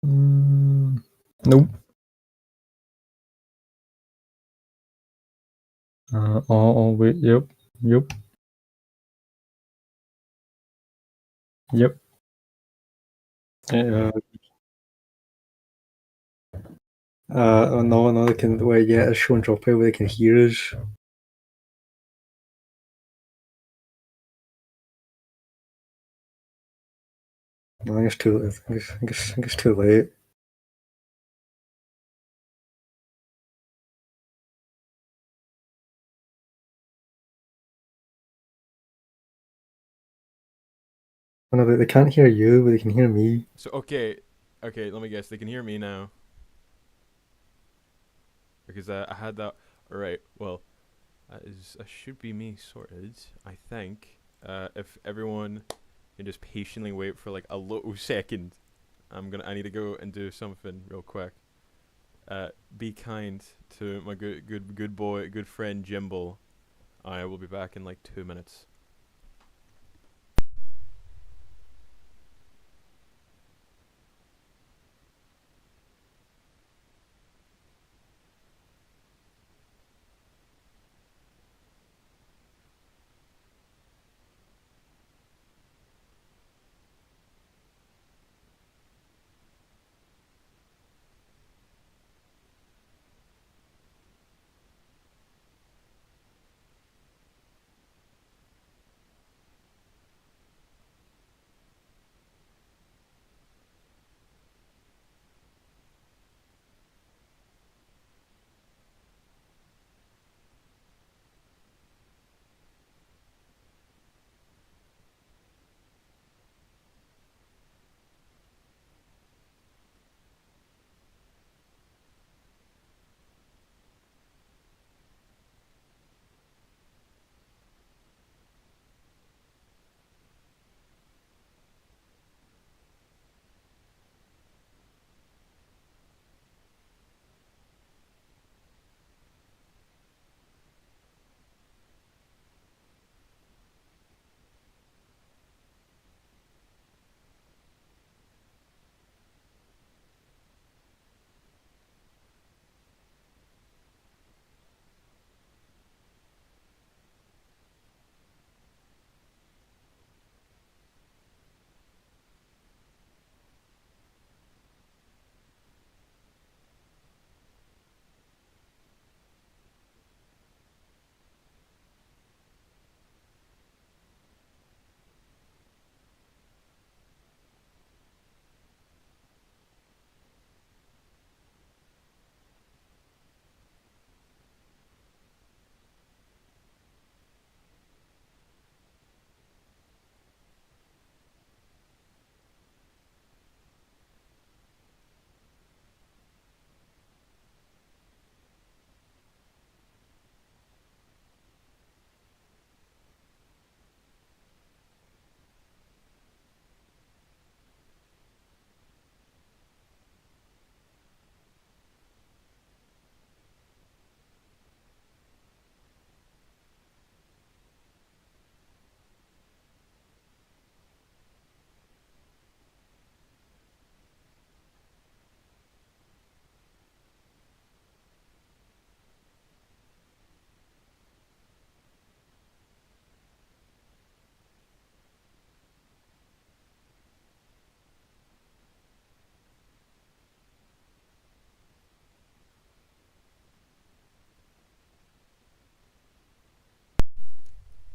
Nope. Wait. Yep. Yep. Yep. Uh, no, they can. Well, yeah, it's showing drop out where they can hear us. I think it's too. I think it's too late. Oh, no, they can't hear you, but they can hear me. So okay, let me guess. They can hear me now because I had that. All right. Well, that should be me sorted. I think. If everyone can just patiently wait for like a little second, I need to go and do something real quick. Be kind to my good friend Jimbo. I will be back in like 2 minutes.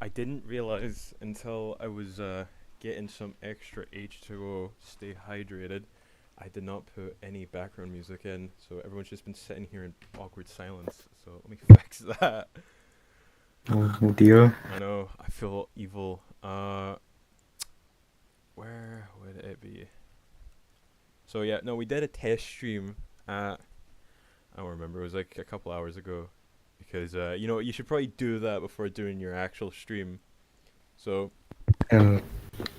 I didn't realize until I was getting some extra H2O, stay hydrated. I did not put any background music in, so everyone's just been sitting here in awkward silence. So let me fix that. Oh dear. I know, I feel evil. Where would it be? So yeah, no, we did a test stream at, I don't remember, it was like a couple hours ago. Because, you should probably do that before doing your actual stream. So, And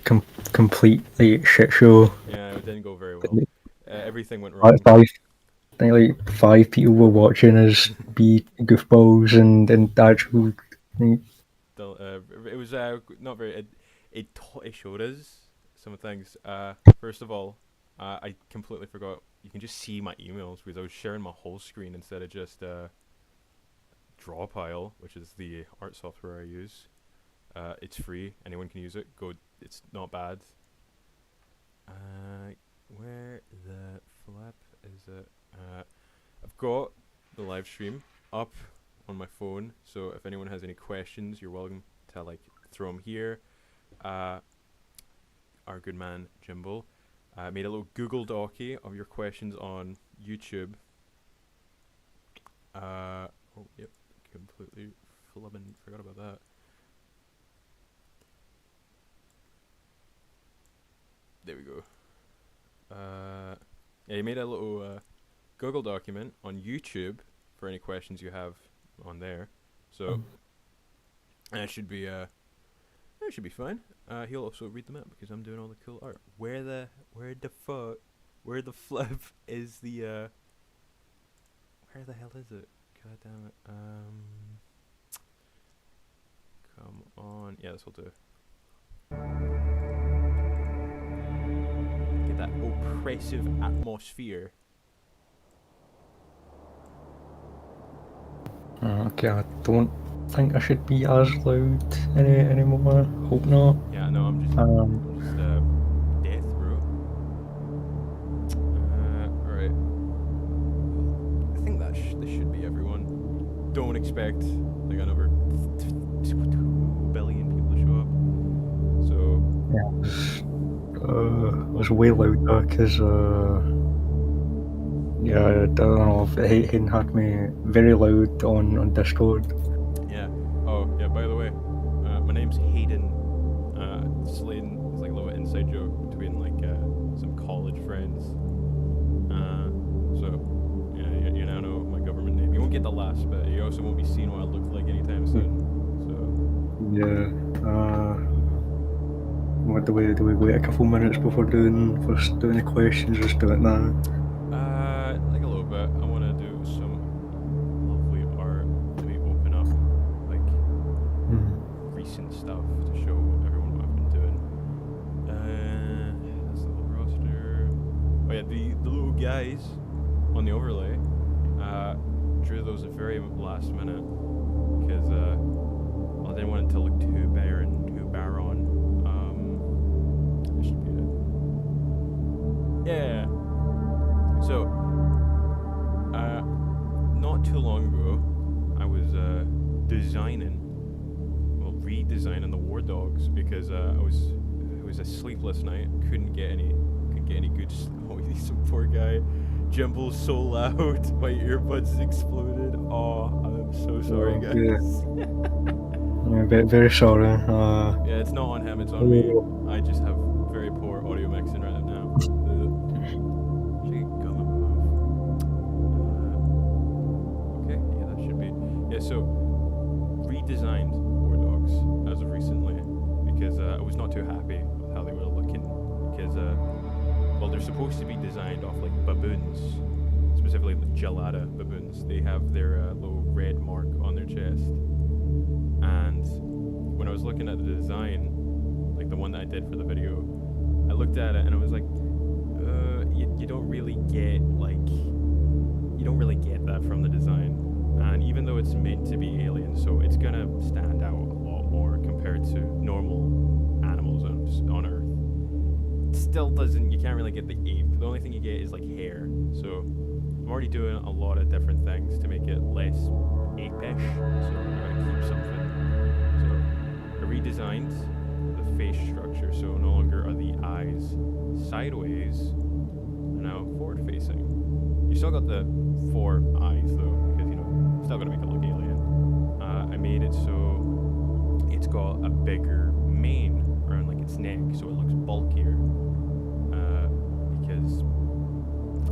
completely shit show. yeah, it didn't go very well. Everything went Like wrong. five, I think like 5 people were watching us be goofballs and actual. It was not very. It showed us some things. First of all, I completely forgot. You can just see my emails because I was sharing my whole screen instead of just Drawpile, which is the art software I use. It's free. Anyone can use it. Go. It's not bad. Where the flap is it? I've got the live stream up on my phone, so if anyone has any questions, you're welcome to like throw them here. Our good man Jimbo made a little Google Docie of your questions on YouTube. Oh yep, completely flippin' forgot about that. There we go. Yeah, he made a little Google document on YouTube for any questions you have on there. So that should be fine. He'll also read them out because I'm doing all the cool art. Where the flip is the where the hell is it? God damn it. Come on. Yeah, this will do. Get that oppressive atmosphere. Okay, I don't think I should be as loud anymore. Hope not. Yeah, no, I'm just death, bro. Alright. I think that this should be everyone. Don't expect like another 2 billion people to show up. So Yeah, it was way louder because yeah, I don't know if Hayden had me very loud on Discord. yeah. Oh yeah. By the way, my name's Hayden. Sladen is like a little inside joke between like some college friends. So yeah, you now know my government name. You won't get the last bit. You also won't be seeing what I look like anytime soon. So Yeah. What do we wait a couple minutes before doing the questions? Just do it now. like a little bit. I want to do some lovely art. Let me open up like recent stuff to show everyone what I've been doing. That's the whole roster. Oh yeah, the little guys on the overlay. Drew those at very last minute because well, I didn't want it to look too barren. That should be it. Yeah. So, not too long ago, I was redesigning the war dogs because it was a sleepless night. Couldn't get any good. Oh, he's some poor guy. Jimble's so loud, my earbuds exploded. Oh, I'm so sorry, guys. Yeah, very sorry. Yeah, it's not on him, it's on me. I just have very poor audio mixing right now. Okay, yeah, that should be. Yeah, so redesigned war dogs as of recently because I was not too happy with how they were looking because well, they're supposed to be designed off like baboons, specifically the gelada baboons. They have their little red mark on their chest. And when I was looking at the design, like the one that I did for the video, I looked at it and I was like, you don't really get that from the design. And even though it's meant to be alien, so it's gonna stand out a lot more compared to normal animals on Earth. It still doesn't. You can't really get the ape. The only thing you get is like hair. So I'm already doing a lot of different things to make it less ape-ish. So I'm gonna keep something. So I redesigned the face structure, so no longer are the eyes sideways, and now forward-facing. You still got the 4 eyes though, because still gonna make it look alien. I made it so it's got a bigger mane around like its neck, so it looks bulkier. Because I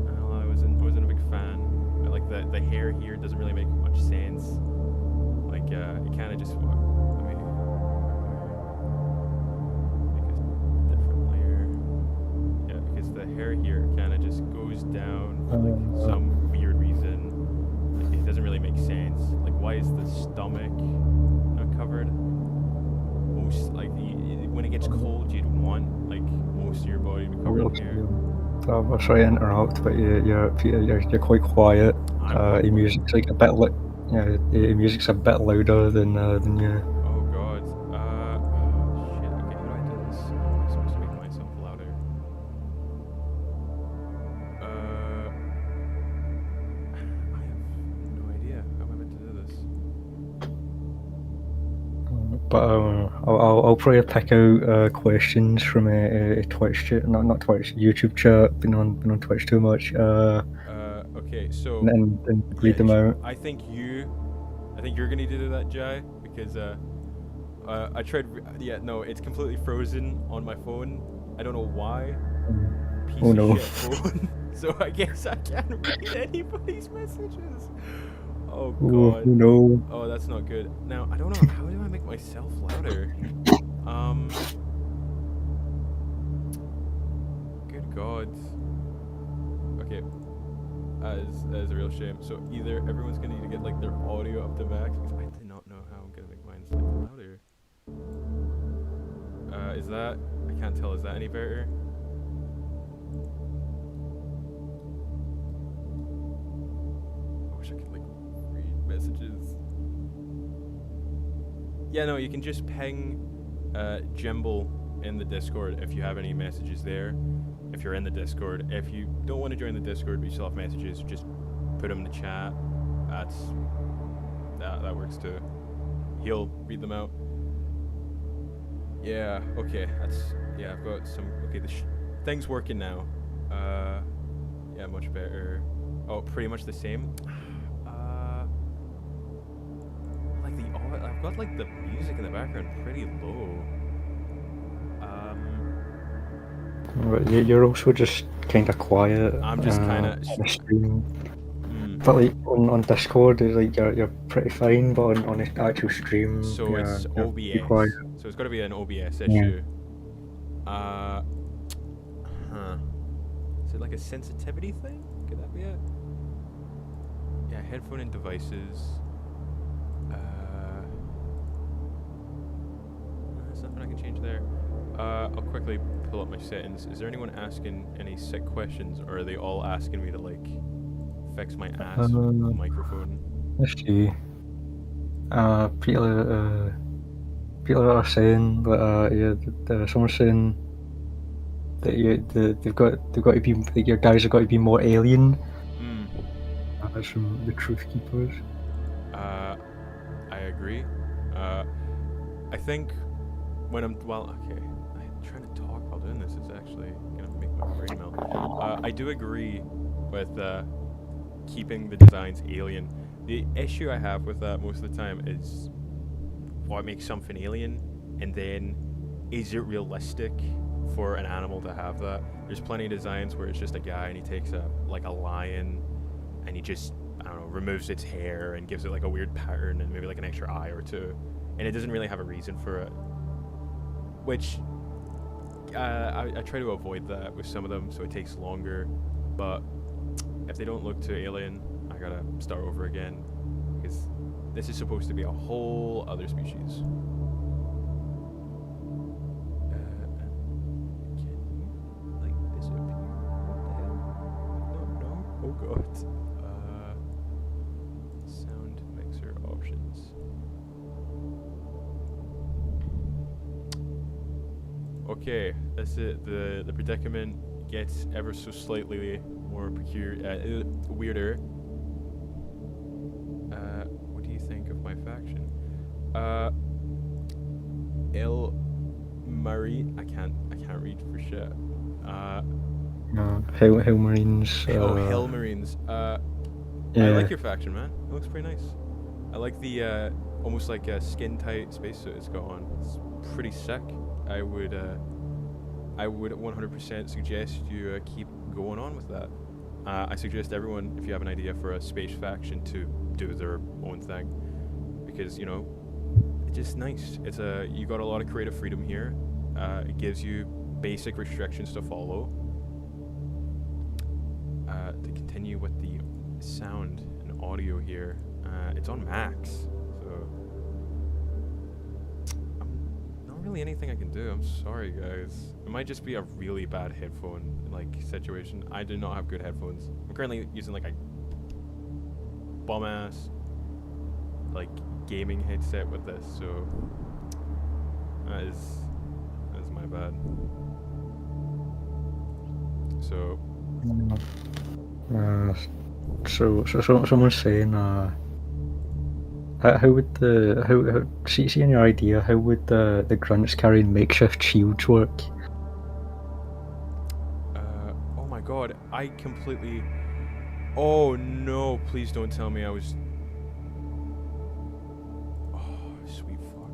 don't know, I wasn't a big fan. I like the hair here doesn't really make much sense. Like it kind of just make a different layer. Yeah, because the hair here kind of just goes down for like some weird reason. It doesn't really make sense. Like, why is the stomach not covered? Most like when it gets cold, you'd want like most of your body to be covered in hair? I'm sorry to interrupt, but you're quite quiet. I'm quite Your quiet. music's like a bit your music's a bit louder than you. Oh god. Shit. Okay, how do I do this? How am I supposed to make myself louder? I have no idea. How am I meant to do this? But I'll probably pick out questions from a Twitch chat, not Twitch, YouTube chat. Been on Twitch too much. Okay, so And yeah, read them out. I think you're gonna need to do that, Jai, because I tried. Yeah, no, it's completely frozen on my phone. I don't know why. Piece Oh of no. shit phone. So I guess I can't read anybody's messages. Oh Oh god. no. Oh, that's not good. Now I don't know how do I make myself louder. Good god. Okay. That is a real shame. So either everyone's gonna need to get like their audio up to max because I do not know how I'm gonna make mine slightly louder. Is that I can't tell. Is that any better? I wish I could like read messages. Yeah, no, you can just ping Jimble in the Discord if you have any messages there. If you're in the Discord, if you don't want to join the Discord but you still have messages, just put them in the chat. That works too. He'll read them out. Yeah. Okay. Yeah. I've got some. Okay. The thing's working now. Yeah. Much better. Oh, pretty much the same. Like I've got like the music in the background pretty low. But you're also just kind of quiet. I'm just kind of. On the stream. But like on Discord, it's like you're pretty fine, but on the actual stream, So it's you're pretty OBS. quiet. So it's got to be an OBS Yeah. issue. Is it like a sensitivity thing? Could that be it? Yeah, headphone and devices. There's nothing I can change there. I'll quickly pull up my settings. Is there anyone asking any sick questions, or are they all asking me to like fix my ass microphone? Let's see. People are saying that someone's saying that they've got to be that your guys have got to be more alien. That's from the Truth Keepers. I agree. I think when I'm okay, I'm trying to talk while doing this is actually gonna make my brain melt. I do agree with keeping the designs alien. The issue I have with that most of the time is what makes something alien, and then is it realistic for an animal to have that? There's plenty of designs where it's just a guy and he takes a lion and he just I don't know removes its hair and gives it like a weird pattern and maybe like an extra eye or two, and it doesn't really have a reason for it. Which I try to avoid that with some of them, so it takes longer. But if they don't look too alien, I gotta start over again because this is supposed to be a whole other species. Can you like disappear? What the hell? No. Oh god. Sound mixer options. Okay, that's it. The predicament gets ever so slightly more weirder. What do you think of my faction? El Marie. I can't read for shit. Hell Marines. Hell Marines. Yeah. I like your faction, man. It looks pretty nice. I like the almost like a skin tight spacesuit it's got on. It's pretty sick. I would 100% suggest you keep going on with that. I suggest everyone, if you have an idea for a space faction, to do their own thing, because you know it's just nice. You got a lot of creative freedom here. It gives you basic restrictions to follow. To continue with the sound and audio here, it's on max, so I'm not really anything I can do. I'm sorry, guys. It might just be a really bad headphone like situation. I do not have good headphones. I'm currently using like a bum ass like gaming headset with this, so that is my bad. So someone's saying how would the how see in your idea, how would the grunts carrying makeshift shields work? Oh my god, I completely. Oh no! Please don't tell me I was. Oh sweet fuck.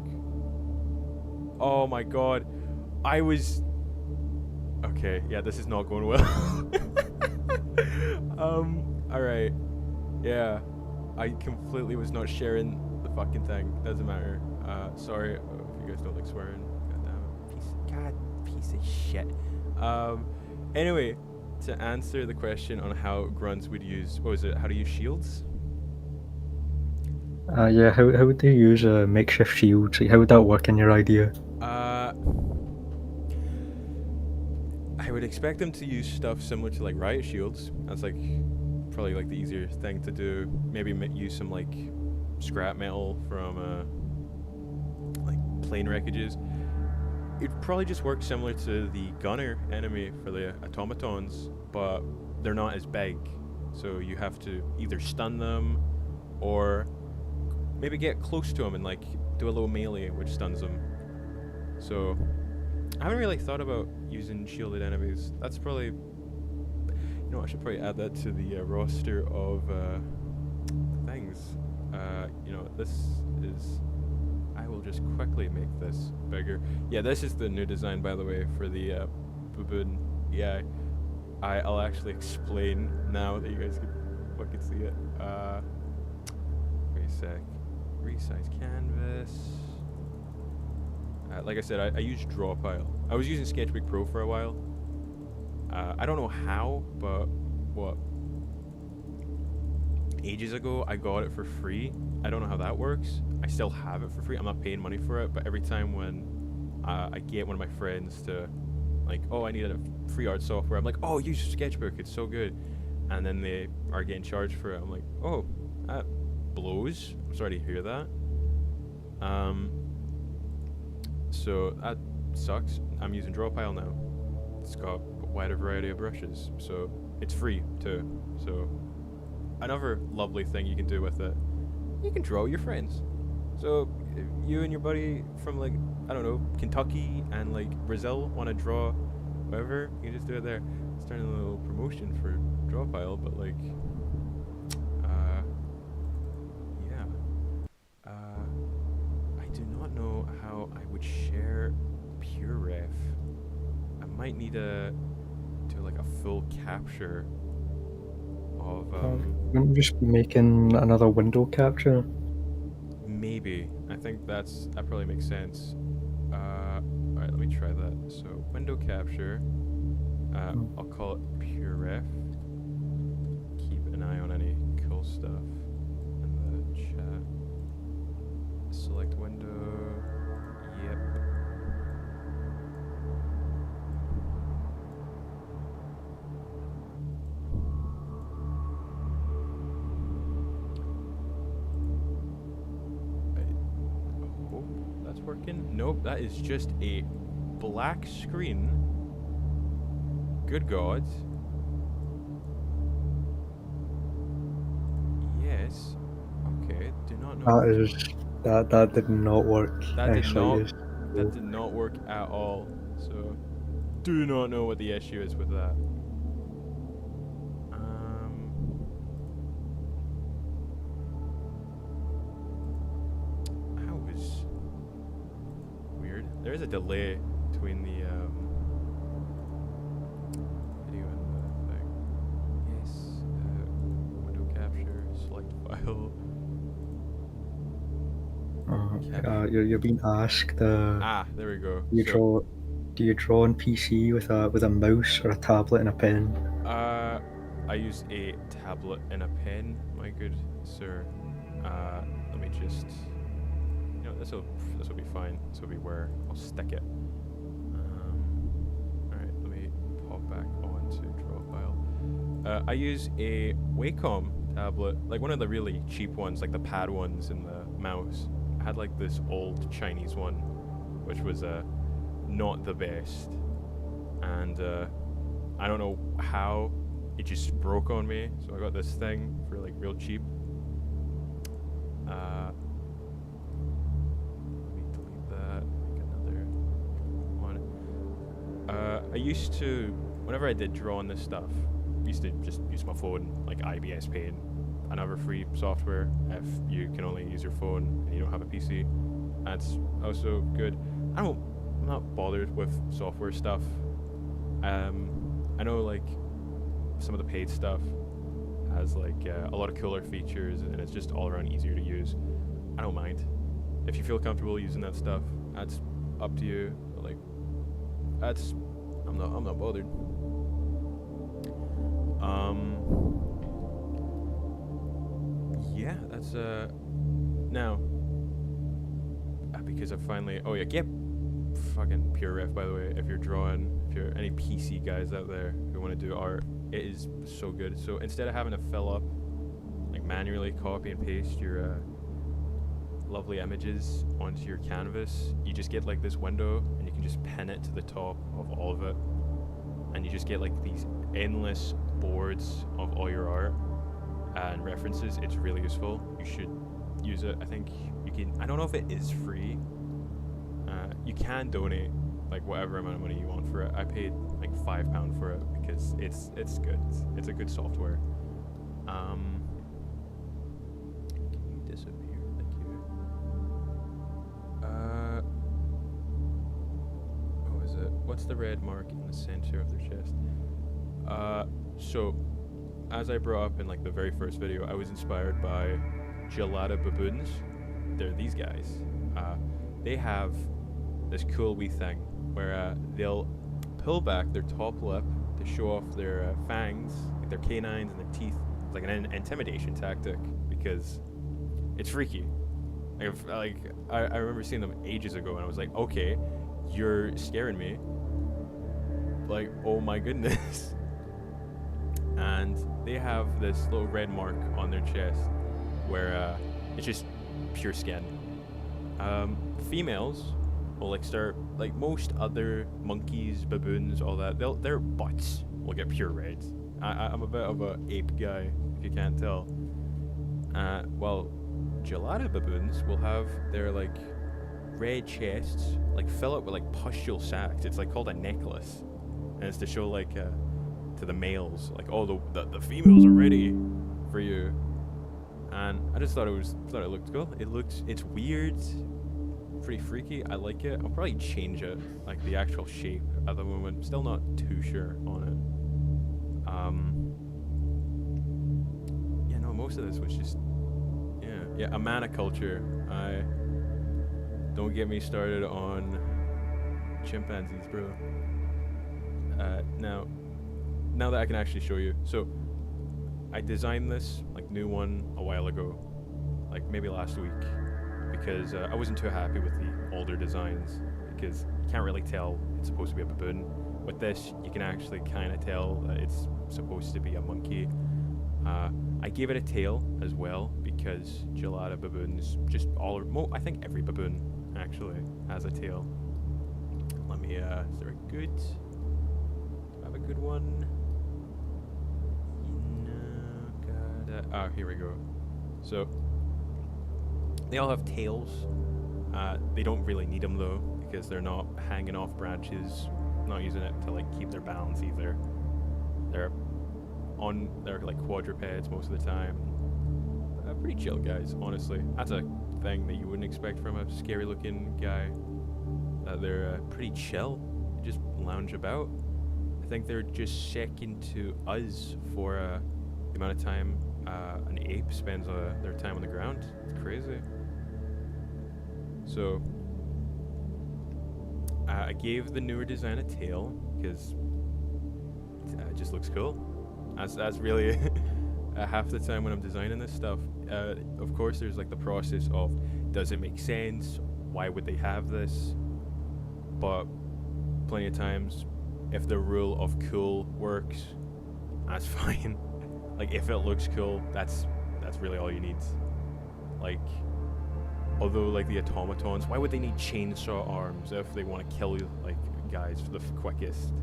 Oh my god, I was. Okay, yeah, this is not going well. Alright. Yeah. I completely was not sharing the fucking thing. Doesn't matter. Sorry if you guys don't like swearing. God piece of shit. Anyway, to answer the question on how grunts would use, what was it, how to use shields? Yeah, how would they use a makeshift shield? Like, how would that work in your idea? I would expect them to use stuff similar to like riot shields. That's like probably like the easier thing to do. Maybe use some like scrap metal from like plane wreckages. It'd probably just work similar to the gunner enemy for the automatons, but they're not as big. So you have to either stun them or maybe get close to them and like do a little melee which stuns them. So I haven't really thought about using shielded enemies. That's probably, you know, I should probably add that to the roster of things. You know, this is. I will just quickly make this bigger. Yeah, this is the new design, by the way, for the Baboon. Yeah, I'll actually explain now that you guys can fucking see it. Wait a sec. Resize canvas. Like I said, I use Drawpile. I was using Sketchbook Pro for a while. I don't know how, but what? Ages ago, I got it for free. I don't know how that works. I still have it for free. I'm not paying money for it, but every time when I get one of my friends to, like, oh, I need a free art software, I'm like, oh, use Sketchbook, it's so good. And then they are getting charged for it. I'm like, oh, that blows. I'm sorry to hear that. So that sucks. I'm using Drawpile now. It's got a wider variety of brushes, so it's free too. So another lovely thing you can do with it, you can draw your friends. So if you and your buddy from like, I don't know, Kentucky and like Brazil want to draw whatever, you can just do it there. Starting a little promotion for Drawpile, but like, yeah. I do not know how I would share PureRef. I might need to do like a full capture of Wouldn't you just be making another window capture? maybe. I think that probably makes sense. Alright, let me try that. So window capture. I'll call it PureRef. Keep an eye on any cool stuff in the chat. Select window. Yep. I hope that's working. Nope, that is just a black screen. Good God. Yes. Okay. Do not know. That did not work. That did Actually, not. That did not work at all. So, do not know what the issue is with that. That was weird. There is a delay between the video and the thing. Yes. Window capture. Select file. you're being asked. There we go. Do you draw on PC with a mouse or a tablet and a pen? I use a tablet and a pen, my good sir. Let me just. know, this will be fine. This will be where I'll stick it. All right, let me pop back onto draw file. I use a Wacom tablet, like one of the really cheap ones, like the pad ones and the mouse. I had like this old Chinese one, which was not the best, and I don't know how it just broke on me. So I got this thing for like real cheap. Let me delete that. Make another one. I used to, whenever I did draw on this stuff, I used to just use my phone, like IBS Paint, another free software if you can only use your phone and you don't have a PC. That's also good. I'm not bothered with software stuff. I know like some of the paid stuff has like a lot of cooler features and it's just all around easier to use. I don't mind. If you feel comfortable using that stuff, that's up to you. But like, I'm not bothered. Yeah, that's now because I finally get fucking Pure Ref, by the way. If you're any PC guys out there who want to do art, it is so good. So instead of having to fill up, like manually copy and paste your lovely images onto your canvas, you just get like this window and you can just pin it to the top of all of it, and you just get like these endless boards of all your art and references. It's really useful. You should use it. I think you can. I don't know if it is free. You can donate like whatever amount of money you want for it. I paid like £5 for it because it's good. It's a good software. Can you disappear? Thank you. What is it? What's the red mark in the center of their chest? So as I brought up in like the very first video, I was inspired by Gelada baboons. They're these guys. They have this cool wee thing where they'll pull back their top lip to show off their fangs, like their canines and their teeth. It's like an intimidation tactic because it's freaky. I remember seeing them ages ago and I was like, okay, you're scaring me. Like, oh my goodness. And they have this little red mark on their chest where it's just pure skin. Females will like start, like most other monkeys, baboons, all that, their butts will get pure red. I'm a bit of a ape guy, if you can't tell. Well, Gelada baboons will have their like red chests like fill up with like pustule sacs. It's like called a necklace, and it's to show like to the males, like, oh, the females are ready for you. And I just thought it looked cool. It's weird, pretty freaky. I like it. I'll probably change it, like the actual shape at the moment. Still not too sure on it. Yeah, no, most of this was just yeah, a mana culture. Don't get me started on chimpanzees, bro. Now that I can actually show you. So I designed this like new one a while ago, like maybe last week, because I wasn't too happy with the older designs because you can't really tell it's supposed to be a baboon. With this, you can actually kind of tell that it's supposed to be a monkey. I gave it a tail as well because Gelada baboons I think every baboon actually has a tail. Let me, is there a good, do I have a good one? No, God, here we go. So, they all have tails. They don't really need them though, because they're not hanging off branches, not using it to like keep their balance either. They're like quadrupeds most of the time. Pretty chill guys, honestly. That's a thing that you wouldn't expect from a scary looking guy. They're pretty chill. They just lounge about. I think they're just second to us for the amount of time an ape spends their time on the ground. It's crazy. So I gave the newer design a tail because it just looks cool. That's really half the time when I'm designing this stuff. Of course, there's like the process of Does it make sense? Why would they have this? But plenty of times, if the rule of cool works, that's fine. Like, if it looks cool, that's really all you need. Like, although, like, the automatons, why would they need chainsaw arms if they want to kill, like, guys for the quickest?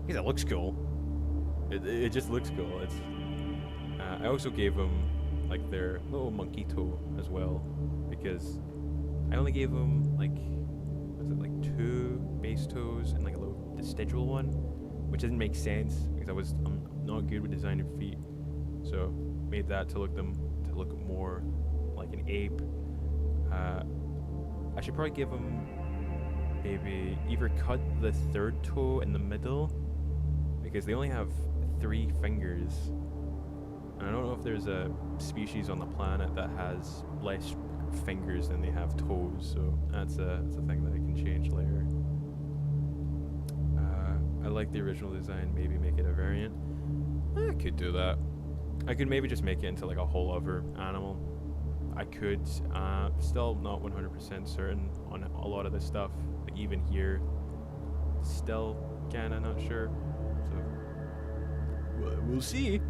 Because it looks cool. It just looks cool. It's. I also gave them, like, their little monkey toe as well, because I only gave them, like, was it like 2 base toes and like a little vestigial one, which doesn't make sense because I'm not good with designing feet, so made that to look more like an ape. I should probably give them maybe either cut the 3rd toe in the middle, because they only have 3 fingers, and I don't know if there's a species on the planet that has less fingers than they have toes, so that's a thing that I can change later. I like the original design, maybe make it a variant. I could do that. I could maybe just make it into like a whole other animal. I could, still not 100% certain on a lot of this stuff, like even here, still kinda not sure, so we'll see.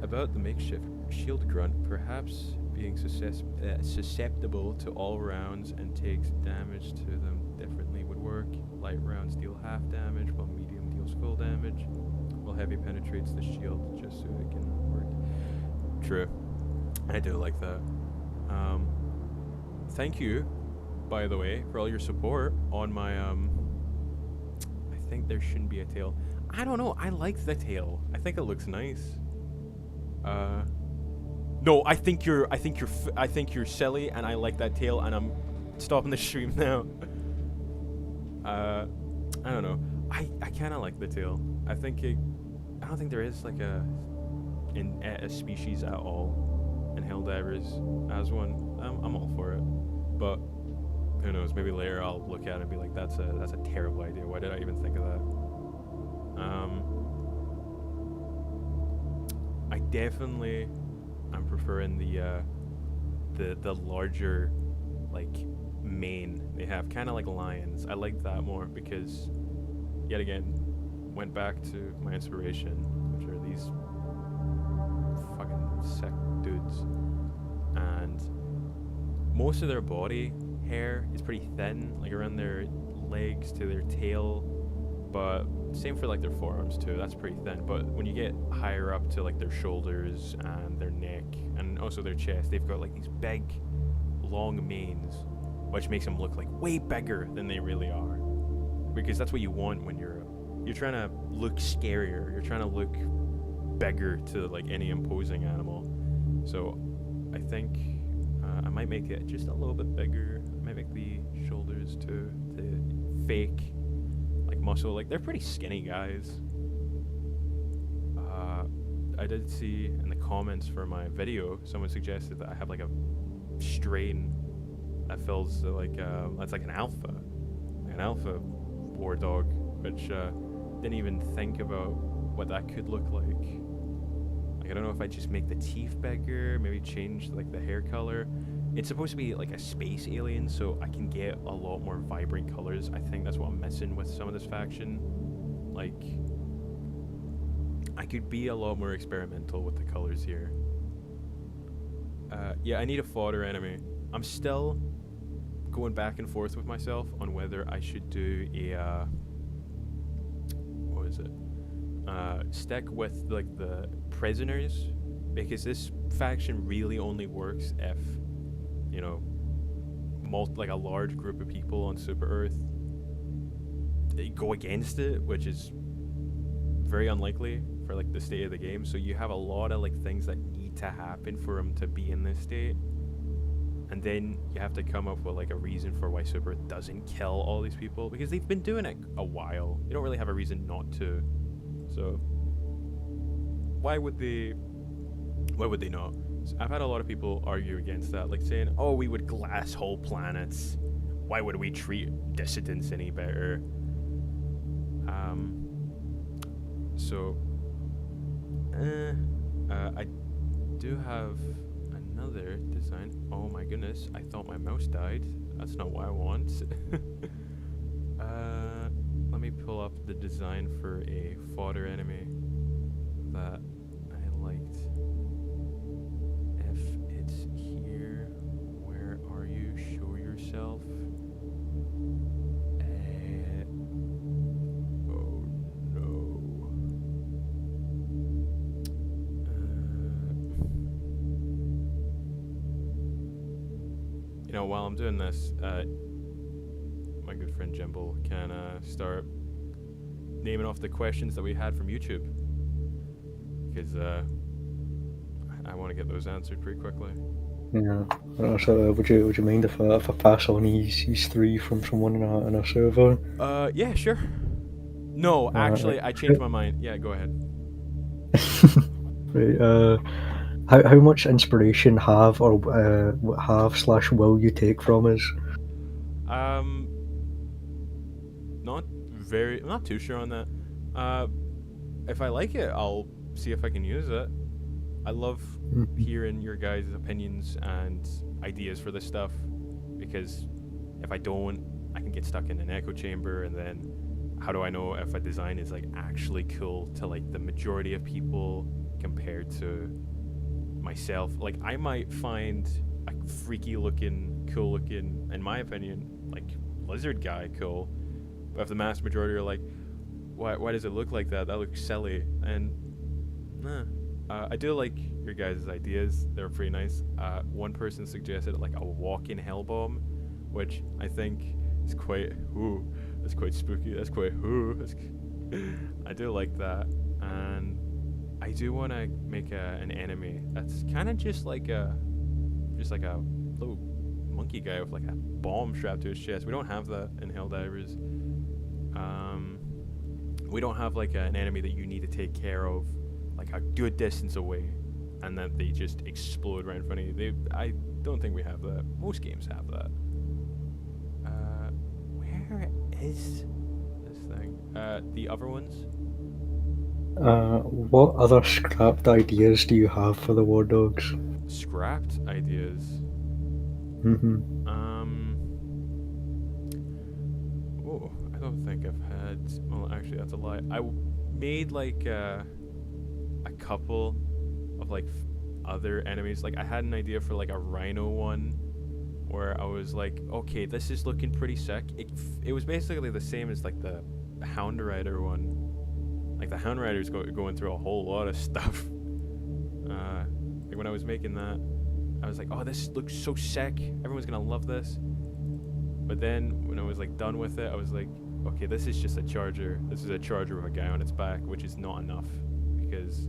About the makeshift shield grunt, perhaps being susceptible to all rounds and takes damage to them differently would work. Light rounds deal half damage, while medium deals full damage, while heavy penetrates the shield just so it can work. True. I do like that. Thank you, by the way, for all your support on my, I think there shouldn't be a tail. I don't know, I like the tail. I think it looks nice. No, I think you're silly, and I like that tail, and I'm stopping the stream now. I don't know. I kind of like the tail. I don't think there is like a species at all in Helldivers as one. I'm all for it, but who knows? Maybe later I'll look at it and be like, that's a terrible idea. Why did I even think of that? I definitely. I'm preferring the larger, like, mane they have, kind of like lions. I like that more because, yet again, went back to my inspiration, which are these fucking sick dudes, and most of their body hair is pretty thin, like around their legs to their tail, but same for like their forearms too, that's pretty thin. But when you get higher up to like their shoulders and their neck and also their chest, they've got like these big long manes, which makes them look like way bigger than they really are, because that's what you want when you're trying to look scarier, you're trying to look bigger to like any imposing animal. So I think I might make it just a little bit bigger. I might make the shoulders too, the fake like muscle, like they're pretty skinny guys. I did see in the comments for my video, someone suggested that I have like a strain that feels like that's like an alpha war dog, which didn't even think about what that could look like. Like I don't know if I just make the teeth bigger, maybe change like the hair color. It's supposed to be like a space alien, so I can get a lot more vibrant colors. I think that's what I'm missing with some of this faction. Like, I could be a lot more experimental with the colors here. Yeah, I need a fodder enemy. I'm still going back and forth with myself on whether I should do a, what is it? Stick with like the prisoners, because this faction really only works if, you know, like a large group of people on Super Earth they go against it, which is very unlikely for like the state of the game. So you have a lot of like things that need to happen for them to be in this state, and then you have to come up with like a reason for why Super Earth doesn't kill all these people, because they've been doing it a while. You don't really have a reason not to. So why would they not? I've had a lot of people argue against that, like saying, oh, we would glass whole planets. Why would we treat dissidents any better? I do have another design. Oh my goodness, I thought my mouse died. That's not what I want. Let me pull up the design for a fodder enemy that I liked. If it's here, where are you? Show yourself. Oh no. While I'm doing this, my good friend Jimble can start naming off the questions that we had from YouTube, because I want to get those answered pretty quickly. Yeah. So would you mind if I pass on these three from someone in a server? Yeah, sure. No, actually, I changed my mind. Yeah, go ahead. Right. How much inspiration have or will you take from us? Not too sure on that. If I like it, I'll see if I can use it. I love hearing your guys' opinions and ideas for this stuff, because if I don't, I can get stuck in an echo chamber, and then how do I know if a design is like actually cool to like the majority of people compared to myself? Like, I might find a freaky looking, cool looking, in my opinion, like lizard guy cool, but if the mass majority are like, why does it look like that? That looks silly. And I do like your guys' ideas. They're pretty nice. One person suggested like a walking hell bomb, which I think is quite that's quite spooky. That's quite I do like that. And I do want to make an enemy that's kind of just like a little monkey guy with like a bomb strapped to his chest. We don't have that in Helldivers. We don't have like an enemy that you need to take care of like a good distance away, and then they just explode right in front of you. I don't think we have that. Most games have that. Where is this thing? The other ones? What other scrapped ideas do you have for the war dogs? Scrapped ideas? Oh, I don't think I've had... Well, actually, that's a lie. I made, like, a couple of, like, other enemies. Like, I had an idea for, like, a rhino one, where I was like, okay, this is looking pretty sick. It was basically the same as, like, the Hound Rider one. Like, the Hound Rider's going through a whole lot of stuff. Like, when I was making that, I was like, oh, this looks so sick. Everyone's gonna love this. But then, when I was, like, done with it, I was like, okay, this is just a charger. This is a charger with a guy on its back, which is not enough. Because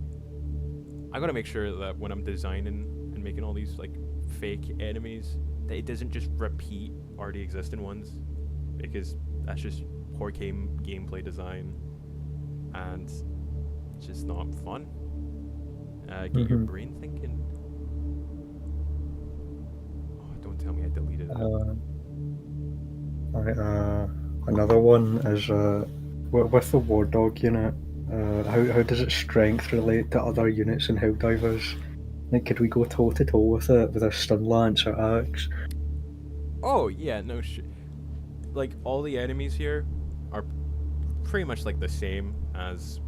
I gotta make sure that when I'm designing and making all these, like, fake enemies, that it doesn't just repeat already existing ones. Because that's just poor gameplay design. And it's just not fun. Get your brain thinking. Oh, don't tell me I deleted it. Another one is with the war dog unit. How does its strength relate to other units in Helldivers? Like, could we go toe to toe with it with a stun lance or axe? Oh yeah, no shit. Like, all the enemies here are pretty much like the same as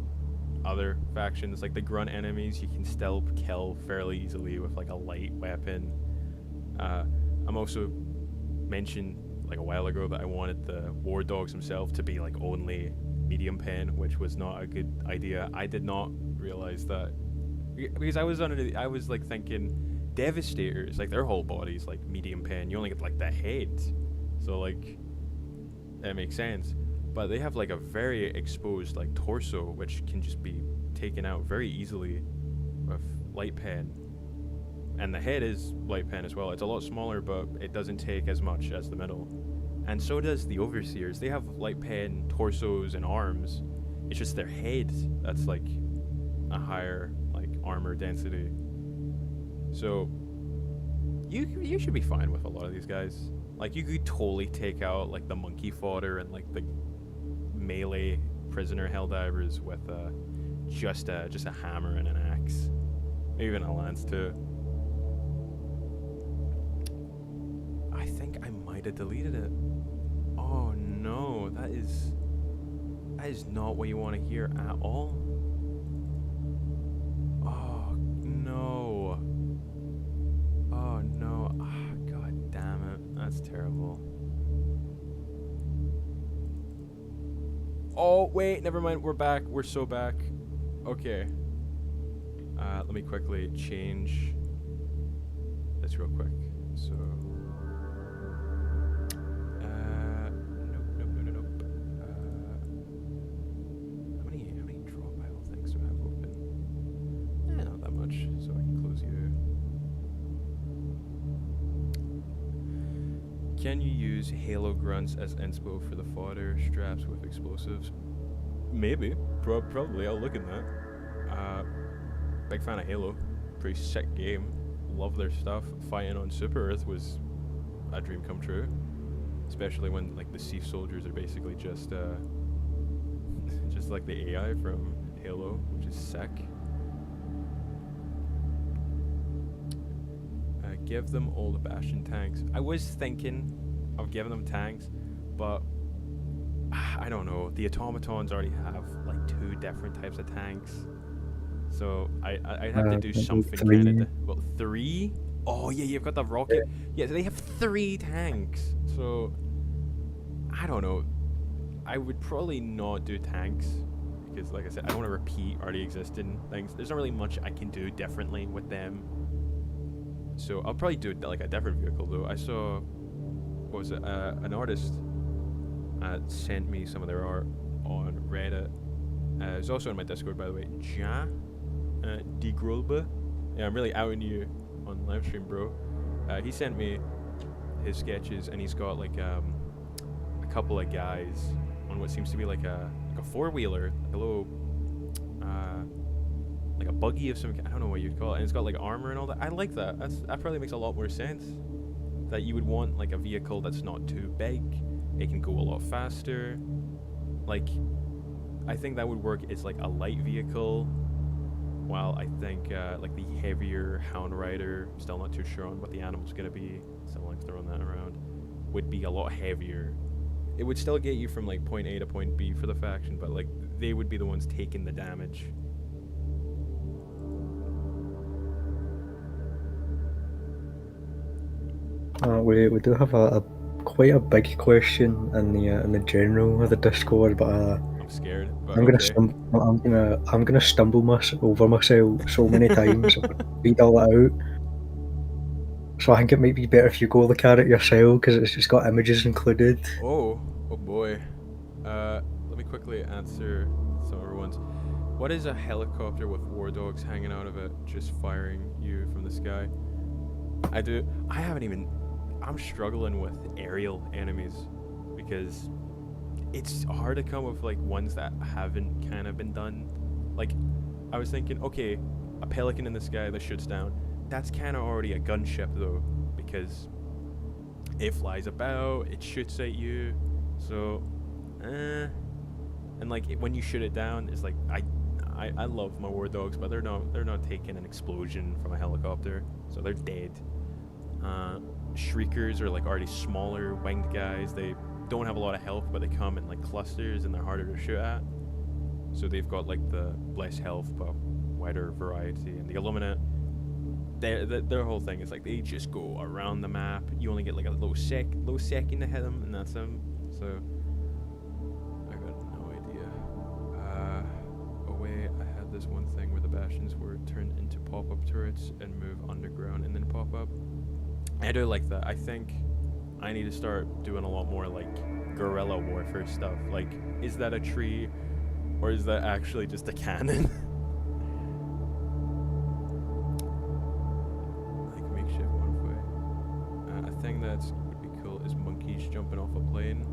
other factions. Like, the grunt enemies you can still kill fairly easily with like a light weapon. I'm also mentioned like a while ago that I wanted the war dogs themselves to be like only medium pen, which was not a good idea. I did not realize that, because I was like thinking Devastators, like their whole body's like medium pen. You only get like the head, so like that makes sense. But they have like a very exposed like torso, which can just be taken out very easily with light pen. And the head is light pen as well. It's a lot smaller, but it doesn't take as much as the middle. And so does the Overseers. They have light pen torsos and arms. It's just their head that's like a higher like armor density. So you should be fine with a lot of these guys. Like, you could totally take out like the monkey fodder and like the melee prisoner Helldivers with just a hammer and an axe, maybe even a lance too. might have deleted it. Oh no, that is not what you want to hear at all. Oh no. Oh no. Ah, god damn it. That's terrible. Oh wait, never mind. We're back. We're so back. Okay. Let me quickly change this real quick. So nope. How many draw pile things do I have open? Not that much, so I can close you. Can you use Halo grunts as inspo for the fodder straps with explosives? Maybe. Probably. I'll look at that. Big fan of Halo. Pretty sick game. Love their stuff. Fighting on Super Earth was a dream come true. Especially when like the sea soldiers are basically just like the AI from Halo, which is sick. Give them all the Bastion tanks. I was thinking of giving them tanks, but I don't know. The automatons already have like 2 different types of tanks. So I'd have to do something kind of. Well, 3? Oh yeah, you've got the rocket. Yeah, so they have 3 tanks. So I don't know. I would probably not do tanks because, like I said, I don't want to repeat already existing things. There's not really much I can do differently with them. So I'll probably do like a different vehicle though. I saw, what was it? An artist sent me some of their art on Reddit. It's also in my Discord, by the way. Ja. D. Grolba. Yeah, I'm really outing you on live stream, bro. He sent me his sketches, and he's got like a couple of guys on what seems to be like a 4-wheeler, like a little like a buggy of some kind. I don't know what you'd call it, and it's got like armor and all that. I like that. That probably makes a lot more sense. That you would want like a vehicle that's not too big. It can go a lot faster. Like, I think that would work as like a light vehicle. While I think like the heavier Hound Rider, still not too sure on what the animal's gonna be, still like throwing that around, would be a lot heavier. It would still get you from like point A to point B for the faction, but like they would be the ones taking the damage. We do have a quite a big question in the general of the Discord, but I'm scared. But I'm okay. gonna stumble over myself so many times. Read all that out. So I think it might be better if you go look at it yourself because it's just got images included. Oh boy. Let me quickly answer some other ones. What is a helicopter with war dogs hanging out of it, just firing you from the sky? I'm struggling with aerial enemies because it's hard to come with like ones that haven't kind of been done. Like, I was thinking, okay, a pelican in the sky that shoots down. That's kind of already a gunship though, because it flies about, it shoots at you. So, and like when you shoot it down, it's like I love my war dogs, but they're not taking an explosion from a helicopter, so they're dead. Shriekers are like already smaller winged guys. They don't have a lot of health, but they come in like clusters and they're harder to shoot at. So they've got like the less health but wider variety. And the Illuminate, their whole thing is like they just go around the map. You only get like a low second to hit them, and that's them. So I got no idea. I had this one thing where the Bastions were turned into pop-up turrets and move underground and then pop up. I do like that. I think I need to start doing a lot more like guerrilla warfare stuff. Like, is that a tree or is that actually just a cannon? Like makeshift one way. A thing that would be cool is monkeys jumping off a plane.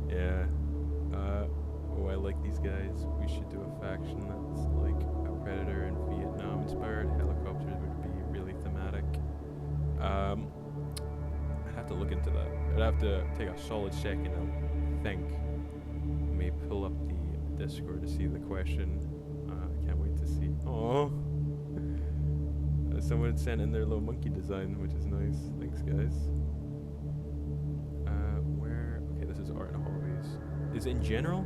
Yeah. I like these guys. We should do a faction that's like a Predator and Vietnam inspired. Helicopters would be really thematic. I'd have to look into that. I'd have to take a solid second and think. May pull up the Discord to see the question. I can't wait to see. Oh, someone sent in their little monkey design, which is nice. Thanks, guys. Is it in general?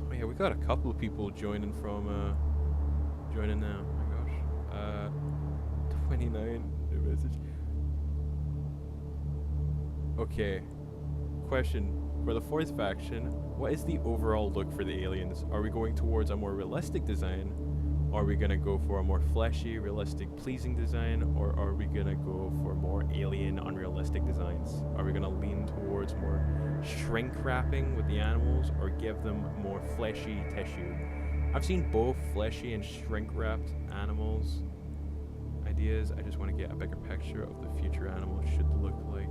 Oh yeah, we got a couple of people joining now. Oh my gosh. 29 new message. Okay. Question. For the fourth faction, what is the overall look for the aliens? Are we going towards a more realistic design? Are we gonna go for a more fleshy, realistic, pleasing design? Or are we gonna go for more alien, unrealistic designs? Are we gonna lean towards more shrink wrapping with the animals or give them more fleshy tissue? I've seen both fleshy and shrink wrapped animals ideas. I just want to get a bigger picture of the future animals should look like.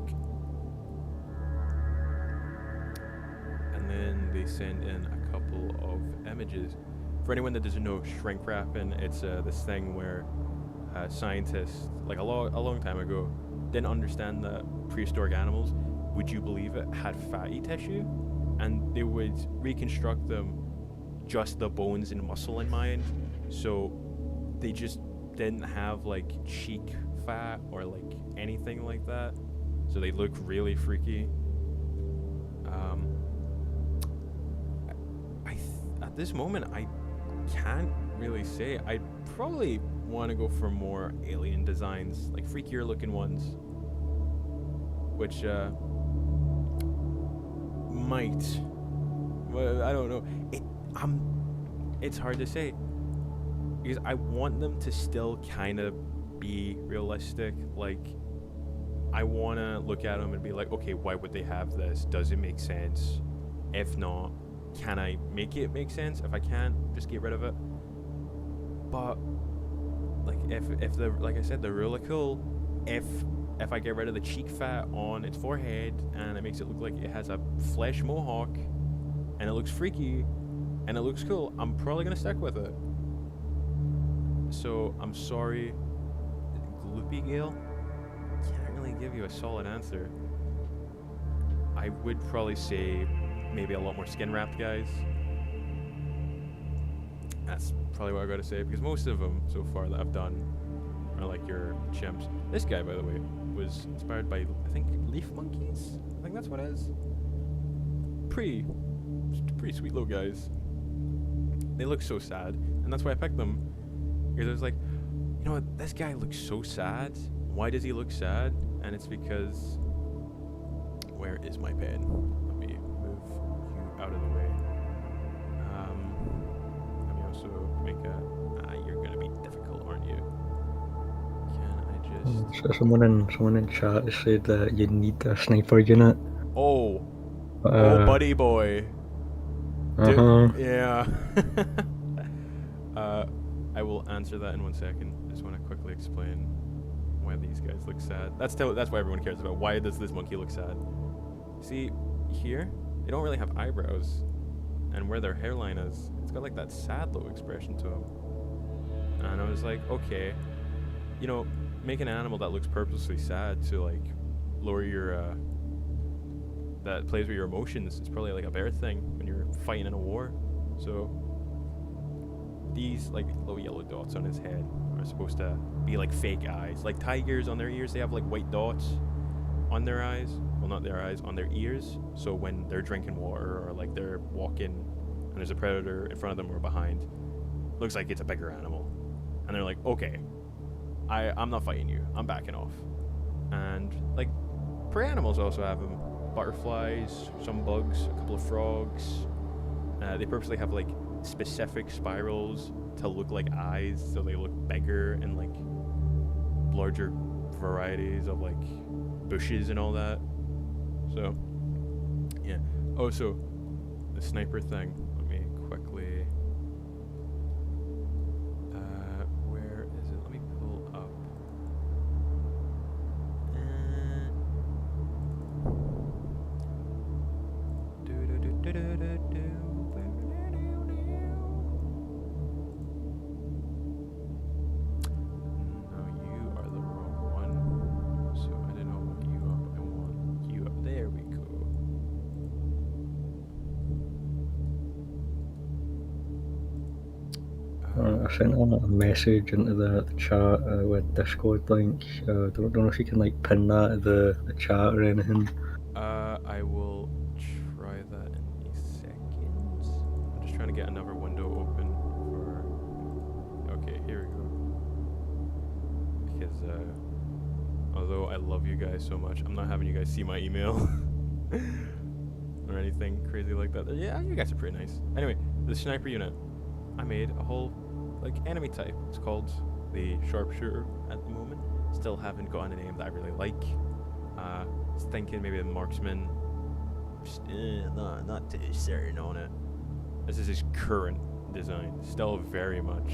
And then they send in a couple of images. For anyone that doesn't know shrink wrapping, it's this thing where scientists, like a long time ago, didn't understand that prehistoric animals, would you believe it, had fatty tissue, and they would reconstruct them just the bones and muscle in mind. So they just didn't have like cheek fat or like anything like that. So they look really freaky. At this moment, I can't really say. I'd probably want to go for more alien designs, like freakier looking ones, which might. Well, I don't know. It's hard to say because I want them to still kind of be realistic. Like, I want to look at them and be like, okay, why would they have this? Does it make sense? If not, can I make it make sense? If I can't, just get rid of it. But like, if the, like I said, they're really cool. If I get rid of the cheek fat on its forehead and it makes it look like it has a flesh mohawk and it looks freaky and it looks cool, I'm probably gonna stick with it. So I'm sorry, Gloopy Gale, can't really give you a solid answer. I would probably say maybe a lot more skin wrapped guys. That's probably what I gotta say, because most of them so far that I've done are like your chimps. This guy, by the way, was inspired by, I think, leaf monkeys? I think that's what it is. Pretty sweet little guys. They look so sad, and that's why I picked them. Because I was like, you know what, this guy looks so sad. Why does he look sad? And it's because, where is my pen? Let me move you out of the way. Let me also make a, you're gonna be difficult, aren't you? Can I just... So someone in chat said that you need a sniper unit. Oh, buddy boy. Yeah. I will answer that in 1 second. I just want to quickly explain why these guys look sad. That's why everyone cares about. Why does this monkey look sad? See, here, they don't really have eyebrows. And where their hairline is, it's got like that sad little expression to them. And I was like, okay, you know, make an animal that looks purposely sad to like lower your, that plays with your emotions. It's probably like a bear thing when you're fighting in a war. So these like little yellow dots on his head are supposed to be like fake eyes. Like tigers on their ears, they have like white dots on their eyes. Well, not their eyes, on their ears. So when they're drinking water or like they're walking and there's a predator in front of them or behind, looks like it's a bigger animal. And they're like, okay, I'm not fighting you. I'm backing off. And like prey animals also have them. Butterflies, some bugs, a couple of frogs. They purposely have like specific spirals to look like eyes, so they look bigger and like larger varieties of like bushes and all that. So yeah. Oh, so the sniper thing. Let me quickly. Where is it? Let me pull up. I sent a message into the chat with Discord link. Don't know if you can like pin that to the chat or anything. I will get another window open for... Okay, here we go. Because, although I love you guys so much, I'm not having you guys see my email. Or anything crazy like that. Yeah, you guys are pretty nice. Anyway, the sniper unit. I made a whole, like, enemy type. It's called the Sharpshooter at the moment. Still haven't gotten a name that I really like. Was thinking maybe a marksman. Not too certain on it. This is his current design. Still very much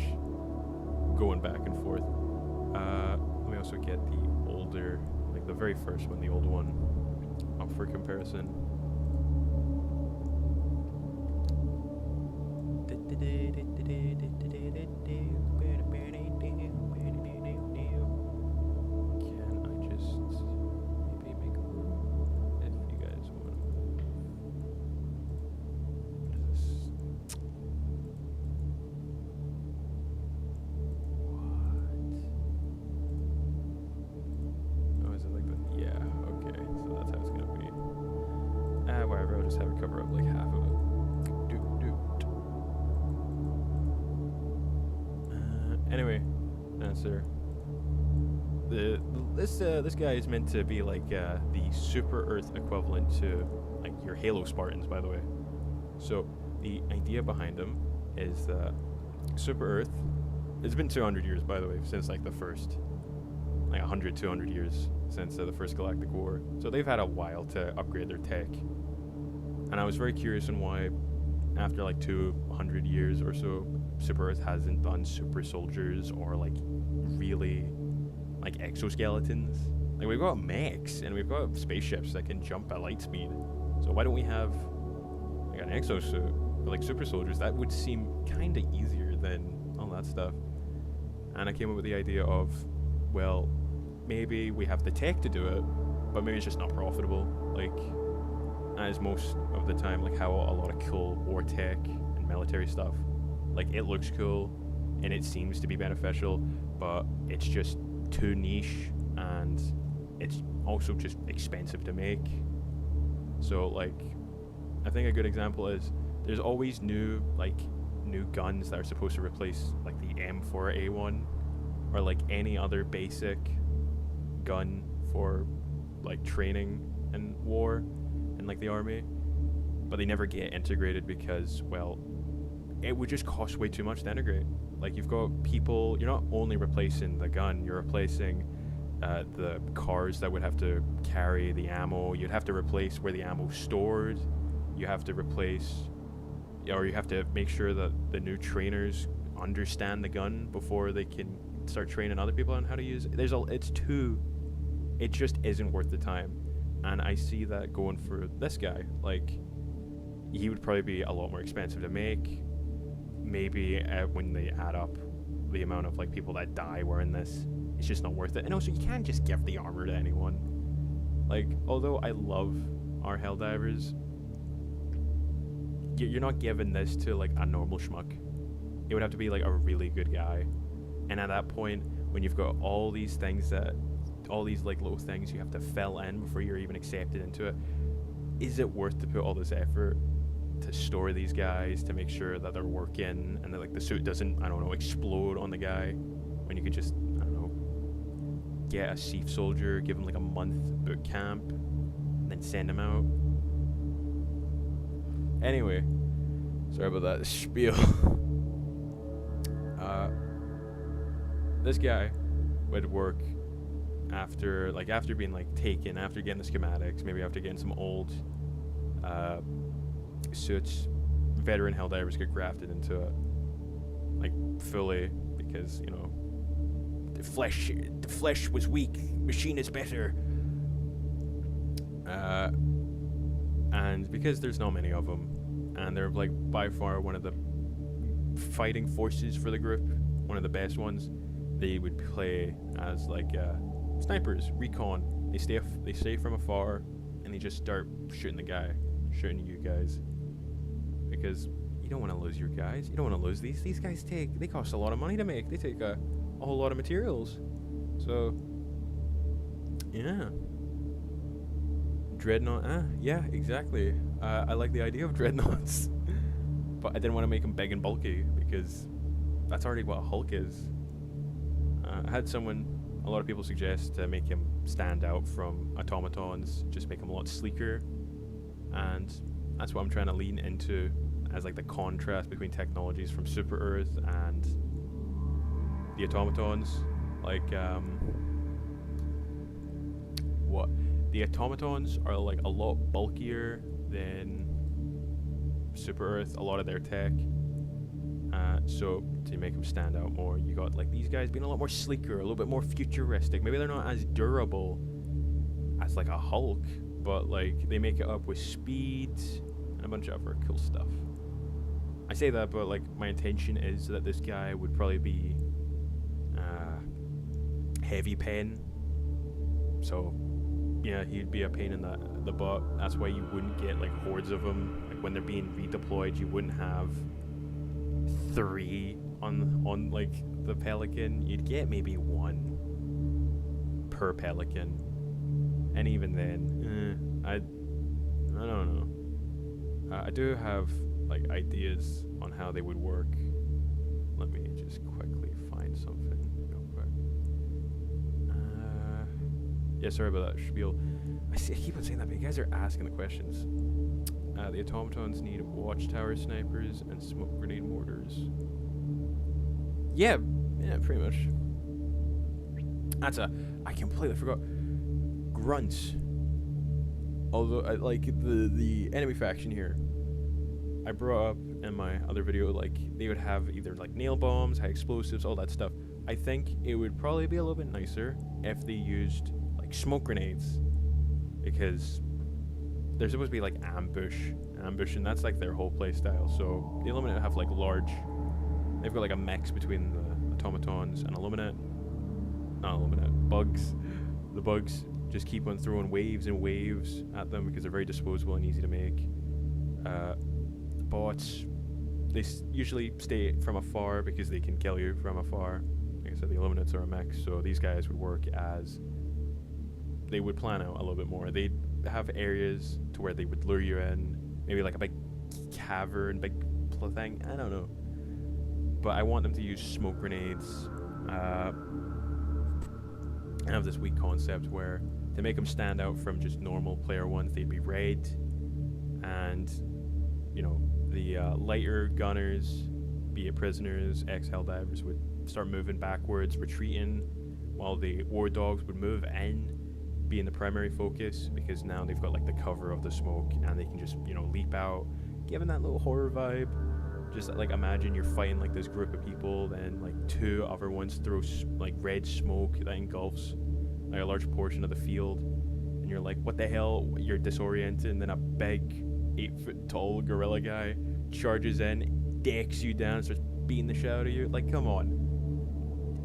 going back and forth. Let me also get the older, like the very first one, the old one, up for comparison. Whatever, I'll just have it cover up like half of it. Anyway, answer. This guy is meant to be like the Super Earth equivalent to like your Halo Spartans, by the way. So the idea behind him is that Super Earth. It's been 200 years, by the way, since like the first, like 100, 200 years since the first Galactic War. So they've had a while to upgrade their tech. And I was very curious on why, after like 200 years or so, Super Earth hasn't done super soldiers or like really like exoskeletons. Like we've got mechs and we've got spaceships that can jump at light speed. So why don't we have like an exosuit for like super soldiers? That would seem kind of easier than all that stuff. And I came up with the idea of, well, maybe we have the tech to do it, but maybe it's just not profitable. Like, as most of the time, like how a lot of cool war tech and military stuff, like it looks cool and it seems to be beneficial, but it's just too niche and it's also just expensive to make. So like, I think a good example is there's always new guns that are supposed to replace like the M4A1 or like any other basic gun for like training and war in like the army, but they never get integrated because, well, it would just cost way too much to integrate. Like you've got people, you're not only replacing the gun, you're replacing the cars that would have to carry the ammo. You'd have to replace where the ammo's stored. You have to replace, or you have to make sure that the new trainers understand the gun before they can start training other people on how to use it. It just isn't worth the time. And I see that going for this guy. Like, he would probably be a lot more expensive to make. Maybe when they add up the amount of like people that die wearing this, it's just not worth it. And also, you can't just give the armor to anyone. Like, although I love our Helldivers, you're not giving this to like a normal schmuck. It would have to be like a really good guy. And at that point, when you've got all these things all these like little things you have to fill in before you're even accepted into it, is it worth to put all this effort to store these guys, to make sure that they're working and that like the suit doesn't, I don't know, explode on the guy, when you could just, I don't know, get a Seaf soldier, give him like a month boot camp, and then send him out. Anyway, sorry about that spiel. This guy would work after being like taken, after getting the schematics, maybe after getting some old suits. Veteran Helldivers get grafted into it, like fully, because you know the flesh was weak, machine is better. And because there's not many of them, and they're like by far one of the fighting forces for the group, one of the best ones, they would play as like snipers, recon. They stay from afar, and they just start shooting you guys, because you don't want to lose your guys. You don't want to lose these. These guys they cost a lot of money to make. They take a whole lot of materials. So yeah, dreadnought. Yeah, exactly. I like the idea of dreadnoughts. but I didn't want to make him big and bulky because that's already what a Hulk is. I had a lot of people suggest to make him stand out from automatons, just make him a lot sleeker, and that's what I'm trying to lean into as like the contrast between technologies from Super Earth and the automatons. Like what the automatons are like a lot bulkier than Super Earth, a lot of their tech. So to make them stand out more, you got like these guys being a lot more sleeker, a little bit more futuristic. Maybe they're not as durable as like a Hulk, but like they make it up with speed and a bunch of other cool stuff. I say that, but like my intention is that this guy would probably be heavy pen. So yeah, he'd be a pain in the butt. That's why you wouldn't get like hordes of them. Like when they're being redeployed, you wouldn't have 3 on like the Pelican. You'd get maybe 1 per Pelican, and even then, I don't know. I do have like ideas on how they would work. Let me just quickly find something real quick. Yeah, sorry about that spiel. I keep on saying that, but you guys are asking the questions. The automatons need watchtower snipers and smoke grenade mortars. Yeah, pretty much. I completely forgot. Grunts. Although, like, the enemy faction here, I brought up in my other video, like, they would have either, like, nail bombs, high explosives, all that stuff. I think it would probably be a little bit nicer if they used, like, smoke grenades. Because they're supposed to be like ambush, and that's like their whole play style. So the Illuminate have like they've got like a mix between the automatons and bugs. The bugs just keep on throwing waves and waves at them because they're very disposable and easy to make. Bots, they usually stay from afar because they can kill you from afar. Like I said, the Illuminates are a mix, so these guys would work as, they would plan out a little bit more. They'd have areas to where they would lure you in, maybe like a big cavern, big thing, I don't know. But I want them to use smoke grenades. I have this weak concept where to make them stand out from just normal player ones, they'd be red, and you know, the lighter gunners, be it prisoners, ex-Helldivers, would start moving backwards, retreating, while the war dogs would move in, being the primary focus, because now they've got like the cover of the smoke and they can just, you know, leap out, giving that little horror vibe. Just like imagine you're fighting like this group of people, then like 2 other ones throw like red smoke that engulfs like a large portion of the field, and you're like, what the hell? You're disoriented, and then a big 8-foot tall gorilla guy charges in, decks you down, starts beating the shit out of you. Like, come on,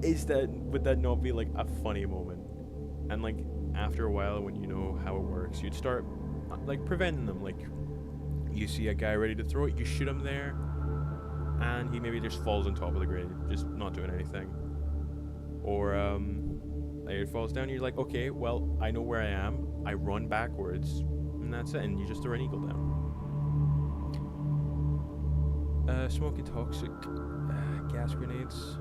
would that not be like a funny moment? And like after a while, when you know how it works, you'd start like preventing them. Like, you see a guy ready to throw it, you shoot him there, and he maybe just falls on top of the grenade, just not doing anything. Or it falls down, and you're like, okay, well, I know where I am, I run backwards, and that's it, and you just throw an eagle down. Smoke and toxic gas grenades.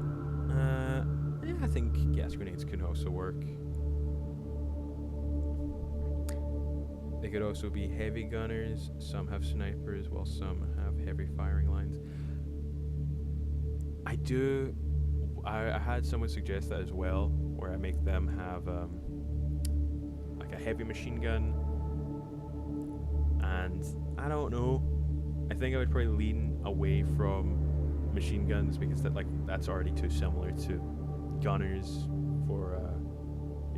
Yeah, I think gas grenades can also work. They could also be heavy gunners. Some have snipers, while some have heavy firing lines. I had someone suggest that as well, where I make them have like a heavy machine gun. And I don't know. I think I would probably lean away from machine guns because that's already too similar to gunners for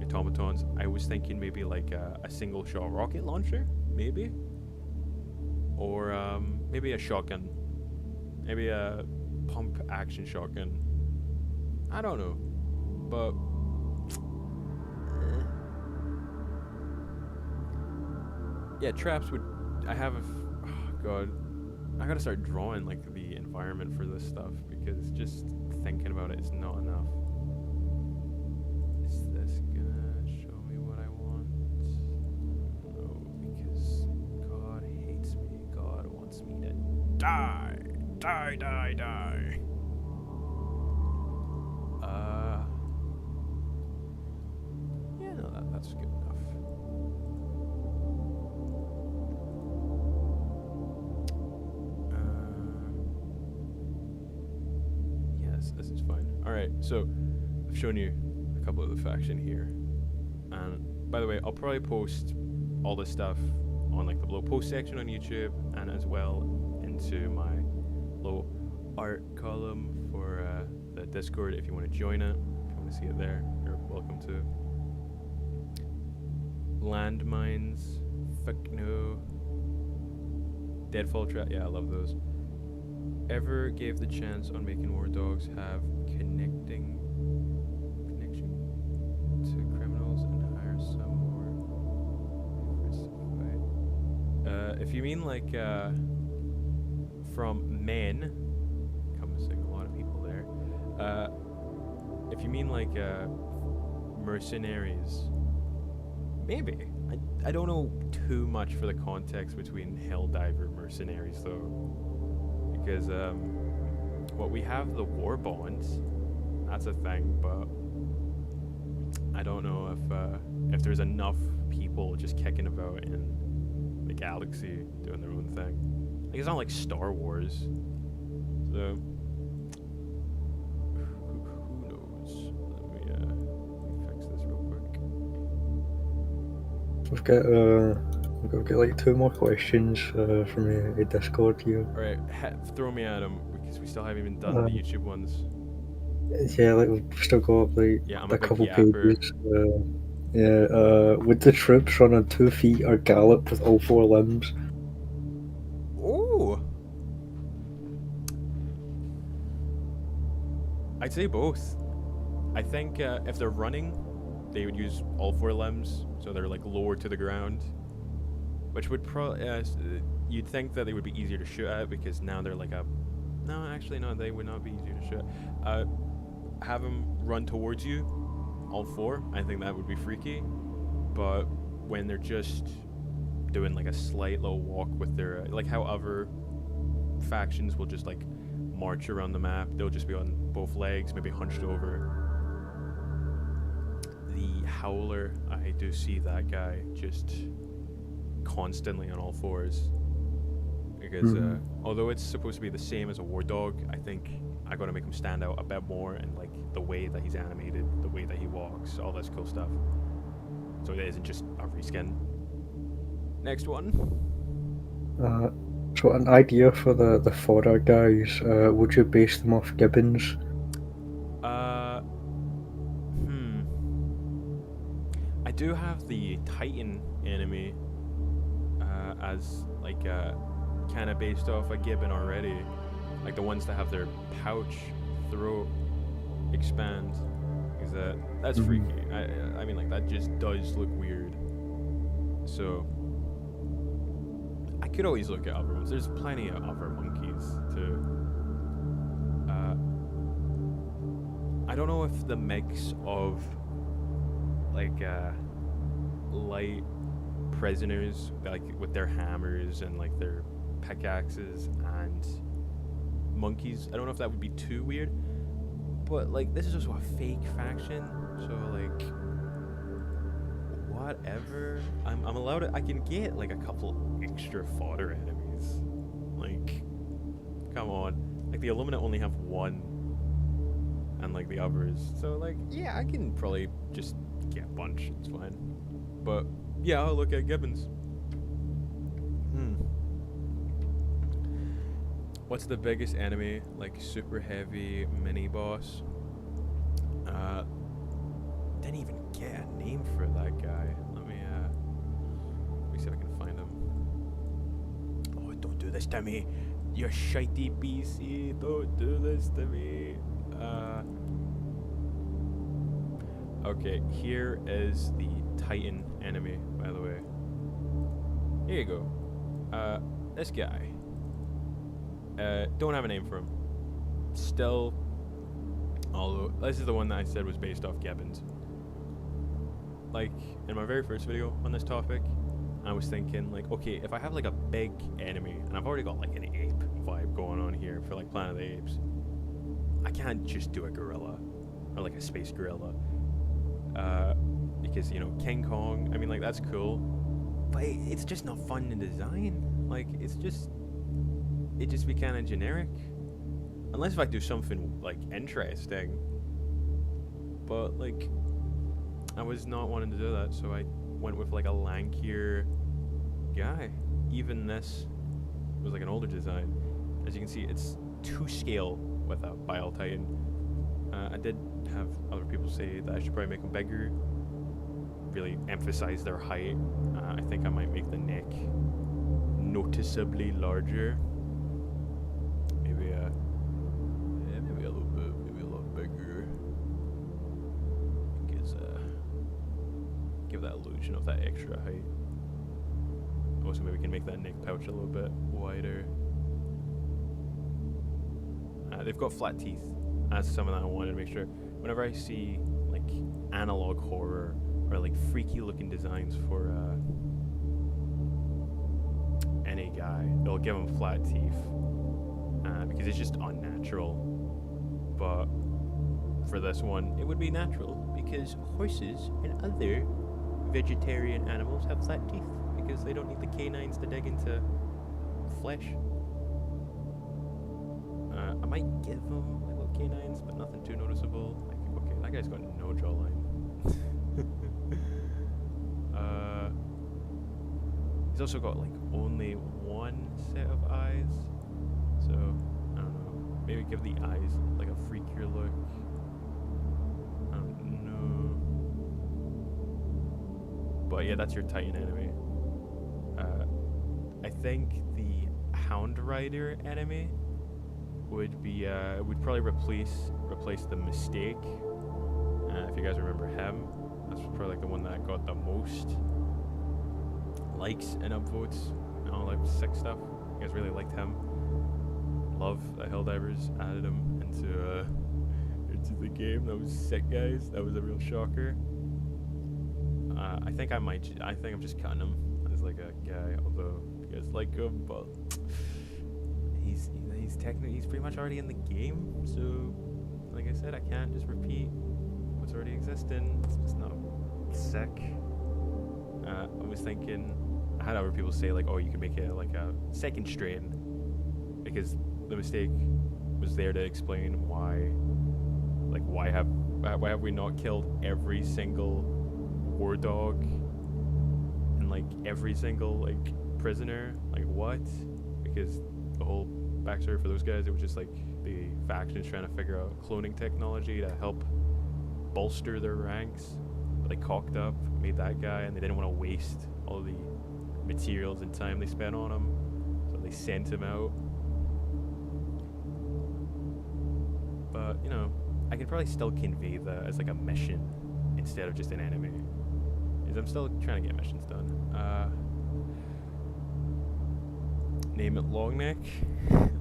automatons. I was thinking maybe like a single shot rocket launcher, maybe, or maybe a shotgun, maybe a pump action shotgun. I don't know, but yeah, traps would. Oh god, I gotta start drawing like the environment for this stuff, because just thinking about it is not enough. Is this gonna show me what I want? No, because God hates me. God wants me to die. Die, die, die. Yeah, no, that's good enough. Yes, this is fine. Alright, so I've shown you a couple of the faction here. And by the way, I'll probably post all this stuff on like the below post section on YouTube, and as well into my little art column for the Discord if you want to join it. If you want to see it there, you're welcome to. Landmines, fuck no. Deadfall trap, yeah, I love those. Ever gave the chance on making war dogs have connection to criminals and hire some more diversified? If you mean like from men, encompassing a lot of people there. If you mean like mercenaries, maybe. I don't know too much for the context between Helldiver mercenaries though. Because well, we have the war bonds, that's a thing, but I don't know if there's enough people just kicking about in the galaxy doing their own thing. Like, it's not like Star Wars, so who knows? Let me fix this real quick. We've got like 2 more questions from a Discord here. Alright, throw me at them, because we still haven't even done the YouTube ones. Yeah, like we've still got like I'm a a big couple yapper. pages. Would the troops run on 2 feet or gallop with all 4 limbs? Ooh! I'd say both. I think if they're running, they would use all 4 limbs, so they're like lower to the ground. Which would probably, you'd think that they would be easier to shoot at, because now they're like no, actually no, they would not be easier to shoot at. Have them run towards you, all 4, I think that would be freaky. But when they're just doing like a slight little walk with their, like how other factions will just like march around the map, they'll just be on both legs, maybe hunched over. The Howler, I do see that guy just constantly on all 4s, because although it's supposed to be the same as a war dog, I think I gotta make him stand out a bit more, and like the way that he's animated, the way that he walks, all this cool stuff, so it isn't just a reskin. Next one. So an idea for the fodder guys, would you base them off gibbons? I do have the Titan enemy as like kind of based off a gibbon already, like the ones that have their pouch throat expand, because that's freaky. I mean, like, that just does look weird. So I could always look at other ones. There's plenty of other monkeys too. I don't know if the mix of like light prisoners, like with their hammers and like their pickaxes, and monkeys, I don't know if that would be too weird. But like, this is also a fake faction, so like, whatever. I'm allowed to, I can get like a couple extra fodder enemies. Like, come on. Like, the Illumina only have 1, and like the others, so like, yeah, I can probably just get a bunch, it's fine. But yeah, I'll look at gibbons. What's the biggest enemy, like super heavy mini boss? Didn't even get a name for that guy. Let me see if I can find him. Oh, don't do this to me, you shitey PC, don't do this to me. Okay, here is the Titan enemy, by the way. Here you go. This guy. Don't have a name for him. Still, although this is the one that I said was based off gibbons. Like, in my very first video on this topic, I was thinking, like, okay, if I have like a big enemy, and I've already got like an ape vibe going on here for like Planet of the Apes. I can't just do a gorilla or like a space gorilla, because you know King Kong. I mean, like that's cool, but it's just not fun to design. Like it just be kind of generic, unless if I do something like interesting. But like, I was not wanting to do that, so I went with like a lankier guy. Even this was like an older design. As you can see, it's to scale with a Bile Titan. I did have other people say that I should probably make them bigger, really emphasize their height. I think I might make the neck noticeably larger. Maybe a little bit, maybe a lot bigger. Give that illusion of that extra height. Also, maybe we can make that neck pouch a little bit wider. They've got flat teeth. That's something that I wanted to make sure. Whenever I see like analog horror or like freaky looking designs for any guy, they'll give him flat teeth because it's just unnatural. But for this one, it would be natural because horses and other vegetarian animals have flat teeth because they don't need the canines to dig into flesh. I might give them like little canines, but nothing too noticeable. Like, okay, that guy's got no jawline. He's also got like only one set of eyes, so I don't know. Maybe give the eyes like a freakier look. I don't know. But yeah, that's your Titan enemy. I think the Hound Rider enemy would be would probably replace the Mistake. If you guys remember him, that's probably like the one that got the most likes and upvotes and all that sick stuff. You guys really liked him. Love that Helldivers added him into the game. That was sick, guys. That was a real shocker. I think I'm just cutting him as like a guy, although you guys like him, but he's technically he's pretty much already in the game. So, like I said, I can't just repeat what's already existing. It's just not sick. I was thinking, I had other people say like, oh, you can make it like a second strain, because the Mistake was there to explain why have we not killed every single war dog and like every single like prisoner? Like what? Because the whole backstory for those guys, it was just like the factions trying to figure out cloning technology to help bolster their ranks. But they cocked up, made that guy, and they didn't want to waste all the materials and time they spent on him, so they sent him out. But you know, I could probably still convey that as like a mission instead of just an enemy, because I'm still trying to get missions done. Name it Longneck.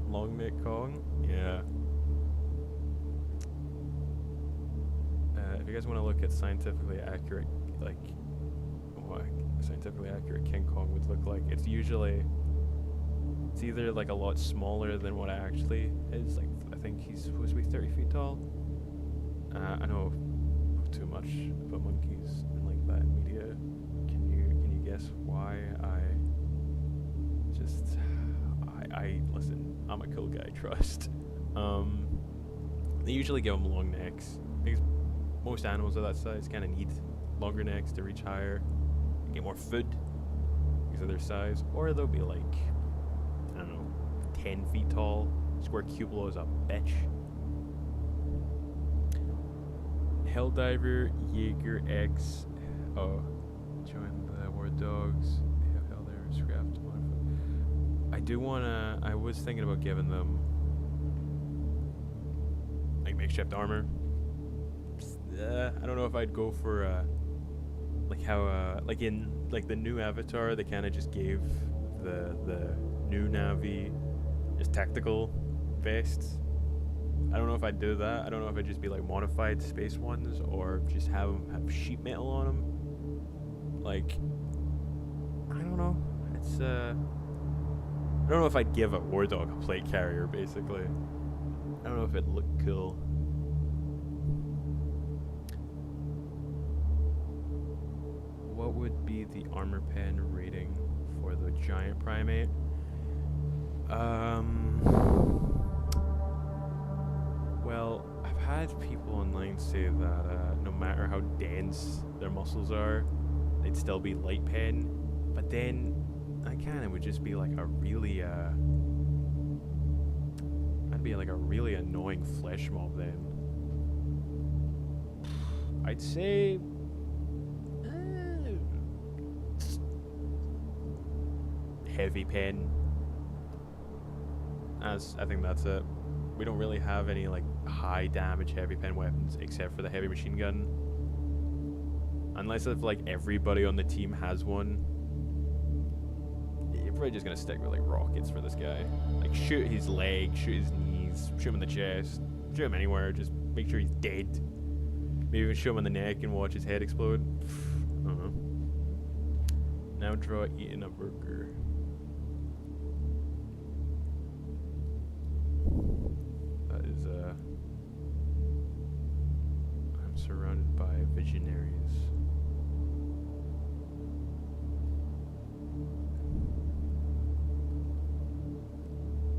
Longneck Kong. Yeah. If you guys want to look at scientifically accurate, like what scientifically accurate King Kong would look like, it's either like a lot smaller than what it actually is. Like I think he's supposed to be 30 feet tall. I know too much about monkeys and like that media. Can you guess why I listen, I'm a cool guy, trust. They usually give them long necks because most animals of that size kind of need longer necks to reach higher, get more food because of their size, or they'll be like, I don't know, 10 feet tall. Square Cublo is a bitch. Helldiver Jaeger X. Oh, join the War Dogs. They have Helldiver scrapped. I was thinking about giving them like makeshift armor. I don't know if I'd go for like how like in like the new Avatar, they kind of just gave the new Navi just tactical vests. I don't know if I'd do that. I don't know if I'd just be like modified space ones or just have them have sheet metal on them. Like, I don't know. It's I don't know if I'd give a war dog a plate carrier, basically. I don't know if it'd look cool. What would be the armor pen rating for the giant primate? Well, I've had people online say that no matter how dense their muscles are, they'd still be light pen. But then, that kind of would just be like a really, I'd be like a really annoying flesh mob then. I'd say heavy pen. I think that's it. We don't really have any like high damage heavy pen weapons except for the heavy machine gun. Unless if like everybody on the team has one, you're probably just gonna stick with like rockets for this guy. Like shoot his leg, shoot his knees, shoot him in the chest, shoot him anywhere, just make sure he's dead. Maybe even shoot him in the neck and watch his head explode. I don't know. Now draw eating a burger. That is I'm surrounded by visionaries.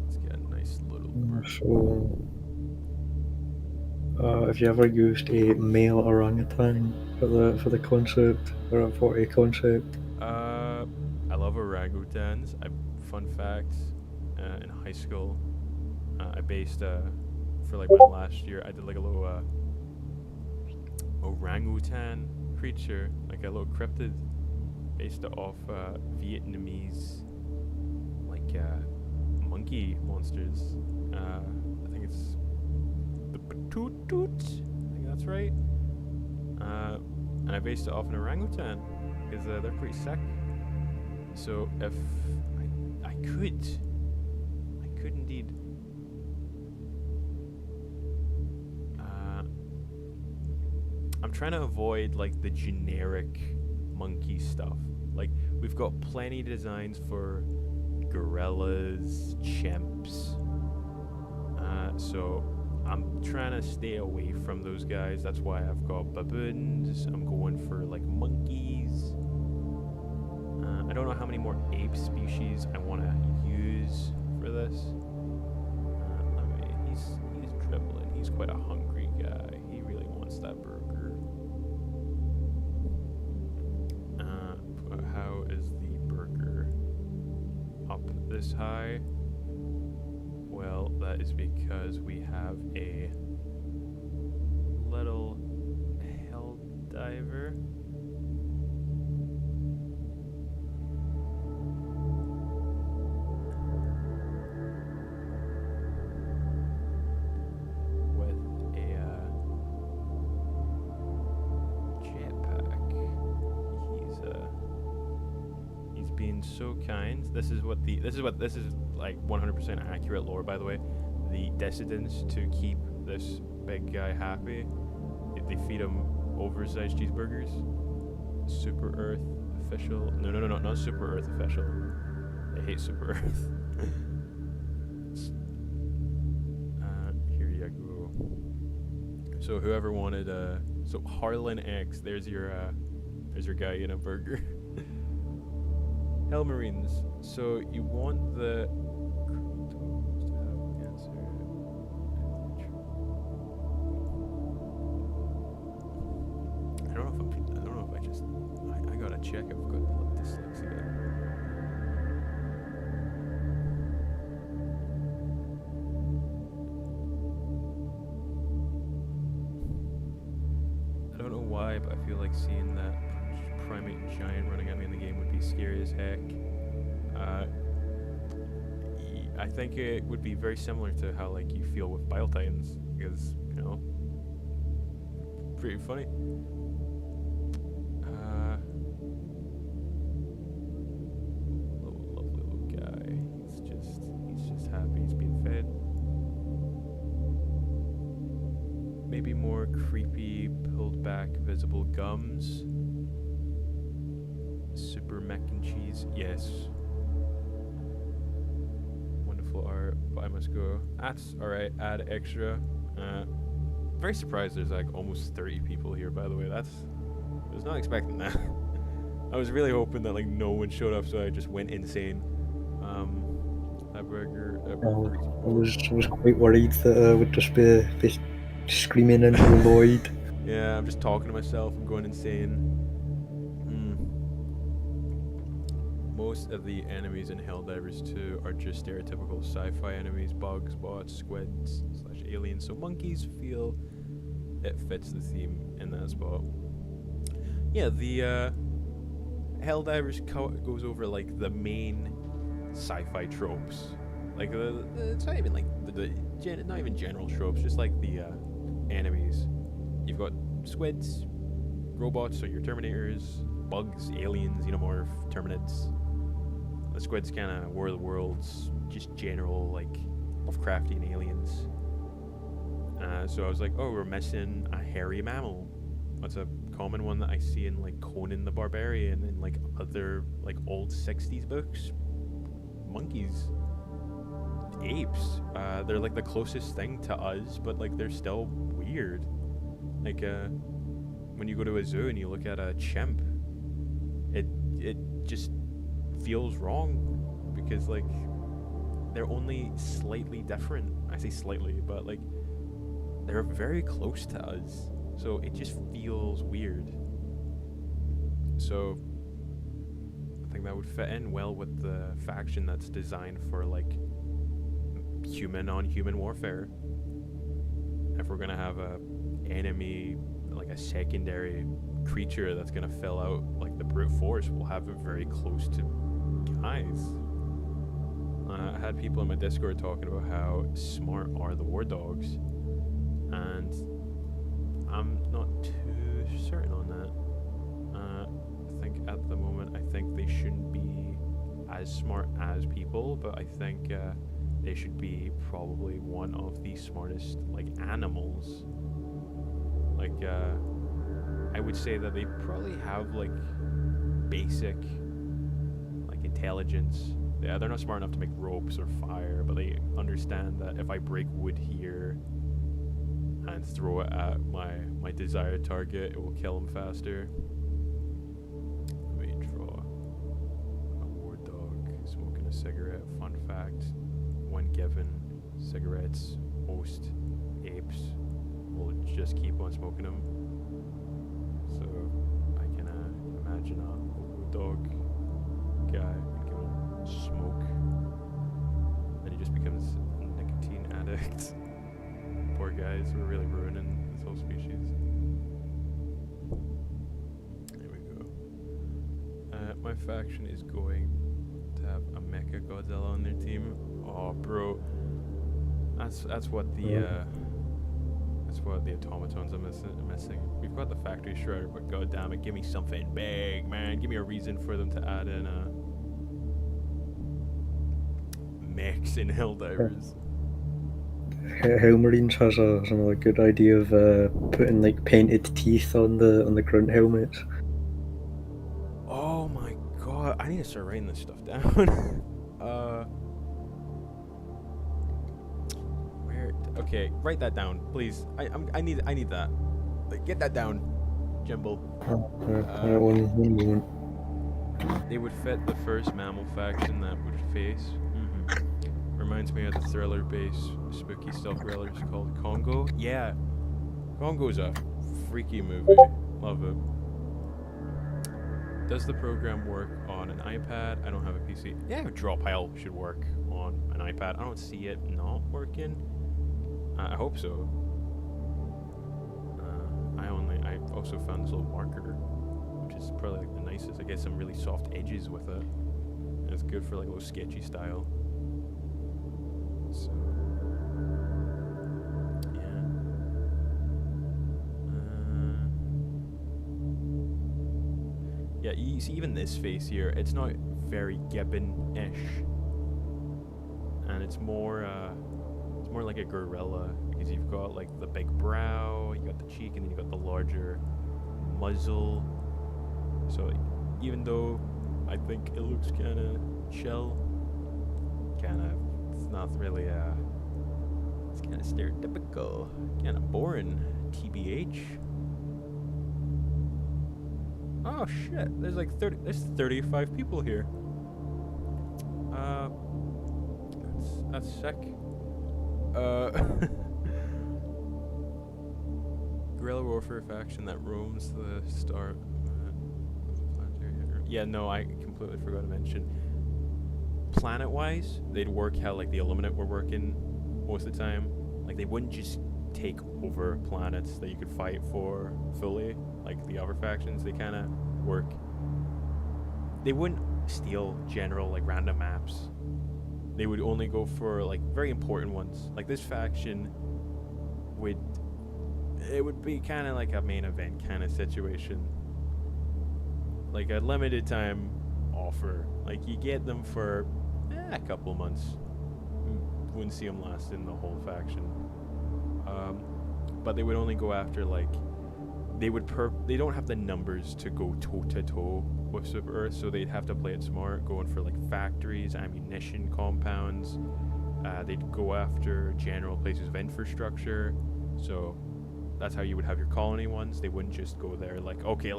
Let's get a nice little burger. So, have you ever used a male orangutan for the concept or for a concept? I love orangutans. Fun fact, in high school, I based for like my last year, I did like a little orangutan creature, like a little cryptid, based it off Vietnamese like monkey monsters. I think it's the Batoot. I think that's right. And I based it off an orangutan because they're pretty sick. So if I could indeed. I'm trying to avoid like the generic monkey stuff. Like we've got plenty of designs for gorillas, chimps. So I'm trying to stay away from those guys. That's why I've got baboons. I'm going for like monkeys. I don't know how many more ape species I want to use for this. He's dribbling. He's quite a hungry guy. He really wants that burger. How is the burger up this high? Well, that is because we have a little Helldiver. So kind. This is like 100% accurate lore, by the way. The dissidents, to keep this big guy happy, they feed him oversized cheeseburgers. Super Earth official. No, not Super Earth official. They hate Super Earth. Here you go. So whoever wanted so Harlan X, there's your guy in a burger. Hell Marines. So you want the I don't know if I gotta check if I've got dyslexia. I don't know why, but I feel like seeing that primate giant running at me in the game would be scary as heck. I think it would be very similar to how like you feel with Bile Titans, because pretty funny. Lovely little guy. He's just happy he's being fed. Maybe more creepy, pulled back, visible gums. Super mac and cheese, yes. but I must go. That's alright, add extra. Very surprised there's like almost 30 people here, by the way. I was not expecting that. I was really hoping that like no one showed up, so I just went insane. I was quite worried that I would just be screaming into the void. Yeah, I'm just talking to myself. I'm going insane. Most of the enemies in Helldivers 2 are just stereotypical sci-fi enemies, bugs, bots, squids, / aliens. So monkeys feel it fits the theme in that spot. Yeah, the Helldivers goes over like the main sci-fi tropes. Like it's not even like not even general tropes, just like the enemies. You've got squids, robots, so your Terminators, bugs, aliens, xenomorph, Terminates. The squids kind of War of the Worlds, just general like Lovecraftian aliens. So I was like, oh, we're missing a hairy mammal. That's a common one that I see in like Conan the Barbarian and like other like old 60s books. Monkeys, apes. They're like the closest thing to us, but like they're still weird. Like when you go to a zoo and you look at a chimp, it just feels wrong because like they're only slightly different. I say slightly, but like they're very close to us, so it just feels weird. So I think that would fit in well with the faction that's designed for like human on human warfare. If we're gonna have a enemy, like a secondary creature that's gonna fill out like the brute force, we'll have it very close to guys. I had people in my Discord talking about how smart are the war dogs, and I'm not too certain on that. I think at the moment, I think they shouldn't be as smart as people, but I think they should be probably one of the smartest like animals. Like I would say that they probably have like basic like intelligence. Yeah, they're not smart enough to make ropes or fire, but they understand that if I break wood here and throw it at my desired target, it will kill them faster. Let me draw a war dog smoking a cigarette. Fun fact, when given cigarettes, most apes will just keep on smoking them. So I can imagine a war dog guy give him smoke, then he just becomes a nicotine addict. Poor guys, we're really ruining this whole species. There we go. My faction is going to have a Mecha Godzilla on their team. Oh, bro, that's what the automatons are missing. We've got the factory shredder, but god damn it, give me something big, man. Give me a reason for them to add in mechs in Helldivers. Marines has another good idea of putting like painted teeth on the grunt helmets. Oh my god, I need to start writing this stuff down. Where? Okay, write that down, please. I need that. Like, get that down, Jimble. One moment. They would fit the first mammal faction that would face. Reminds me of the thriller-based spooky stealth thrillers called Congo. Yeah, Congo's a freaky movie. Love it. Does the program work on an iPad? I don't have a PC. Yeah, Drawpile should work on an iPad. I don't see it not working. I hope so. I also found this little marker, which is probably like the nicest. I get some really soft edges with it. And it's good for like a little sketchy style. So, yeah. Yeah, you see even this face here, it's not very Gibbon-ish. And it's more like a gorilla, because you've got like the big brow, you got the cheek, and then you got the larger muzzle. So even though I think it looks kind of chill, kind of it's not really it's kind of stereotypical, kind of boring, tbh. Oh shit, there's 35 people here. That's sick. Guerrilla warfare faction that roams the star. Yeah, no, I completely forgot to mention. Planet-wise, they'd work how like the Illuminate were working most of the time. Like they wouldn't just take over planets that you could fight for fully, like the other factions. They kind of work. They wouldn't steal general like random maps. They would only go for like very important ones. Like this faction would be kind of like a main event kind of situation. Like a limited time offer. Like you get them for a couple months. Wouldn't see them last in the whole faction. But they would only go after like they don't have the numbers to go toe to toe with Super Earth, so they'd have to play it smart, going for like factories, ammunition compounds. They'd go after general places of infrastructure. So that's how you would have your colony ones. They wouldn't just go there like, okay,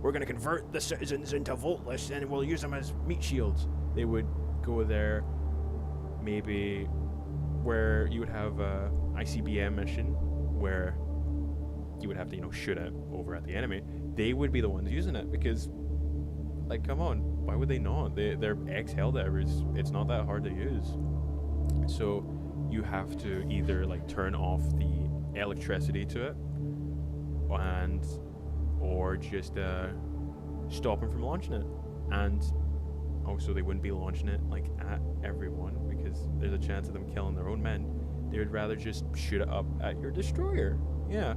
we're gonna convert the citizens into voltless and we'll use them as meat shields. They would go there maybe where you would have a ICBM mission where you would have to, shoot it over at the enemy. They would be the ones using it because, like, come on, why would they not? They're ex-Helldivers. It's not that hard to use. So you have to either like turn off the electricity to it, or just stop them from launching it. And also they wouldn't be launching it like at everyone because there's a chance of them killing their own men. They would rather just shoot it up at your destroyer. Yeah.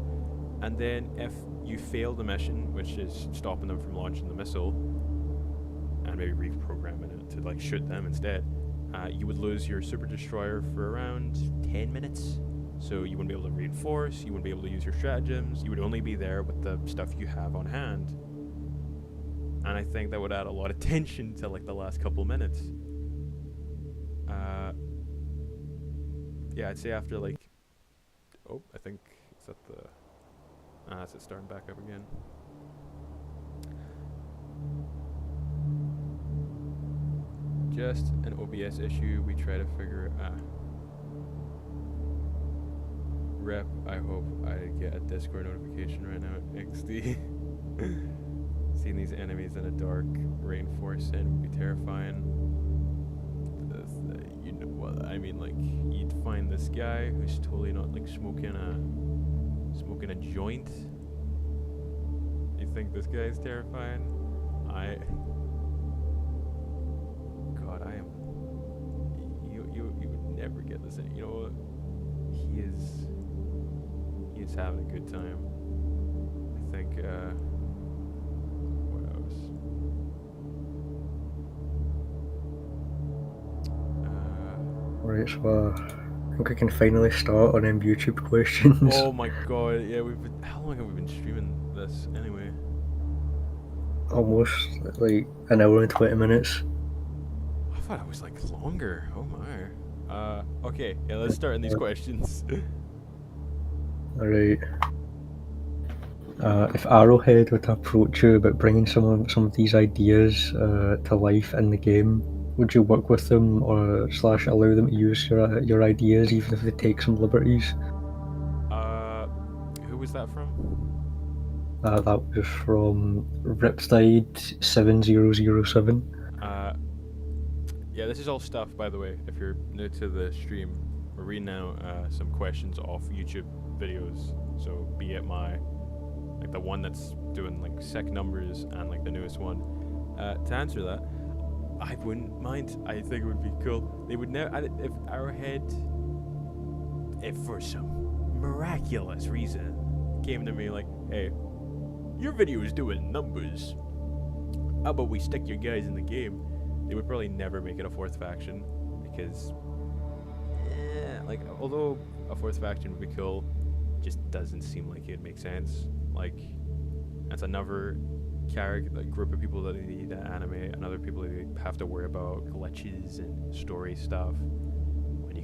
And then if you fail the mission, which is stopping them from launching the missile and maybe reprogramming it to like shoot them instead, you would lose your super destroyer for around 10 minutes. So you wouldn't be able to reinforce, you wouldn't be able to use your stratagems, you would only be there with the stuff you have on hand. And I think that would add a lot of tension to like the last couple minutes. Yeah, I'd say after like, I think it's at the, that's it starting back up again. Just an OBS issue, we try to figure it out. Rep, I hope I get a Discord notification right now at XD. Seeing these enemies in a dark rainforest would be terrifying. You know what I mean? Like you'd find this guy who's totally not like smoking a joint. You think this guy's terrifying? God, I am. You would never get this. You know what? He is having a good time. I think. What else? Right, so I think I can finally start on them YouTube questions. Oh my god! Yeah, how long have we been streaming this anyway? Almost like an hour and 20 minutes. I thought it was like longer. Oh my. Okay, yeah, let's start in these questions. Alright. If Arrowhead were to approach you about bringing some of these ideas to life in the game, would you work with them or / allow them to use your ideas even if they take some liberties? Who was that from? That was from Riptide 7007. Yeah, this is all stuff, by the way. If you're new to the stream, we're reading out some questions off YouTube videos. So be it the one that's doing like sec numbers and like the newest one. To answer that, I wouldn't mind. I think it would be cool. They would never. If Arrowhead, if for some miraculous reason, came to me like, "Hey, your video is doing numbers. How about we stick your guys in the game?" They would probably never make it a fourth faction because, although a fourth faction would be cool, it just doesn't seem like it'd make sense. Like, that's another group of people that they need to animate, and other people that have to worry about glitches and story stuff.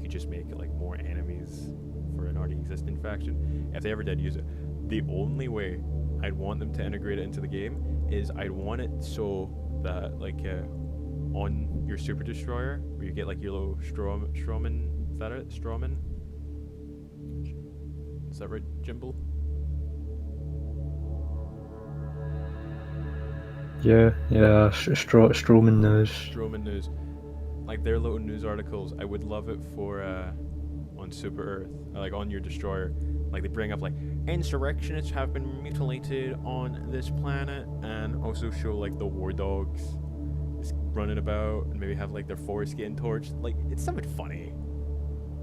could just make like more enemies for an already existing faction. If they ever did use it, the only way I'd want them to integrate it into the game is I'd want it so that like on your super destroyer where you get like your little strawman, is that it? Strawman? Is that right, Jimble? Yeah, Strowman news. Strowman news. Like their little news articles, I would love it for on Super Earth, like on your destroyer. Like they bring up like insurrectionists have been mutilated on this planet, and also show like the war dogs just running about, and maybe have like their forest getting torched. Like it's something funny.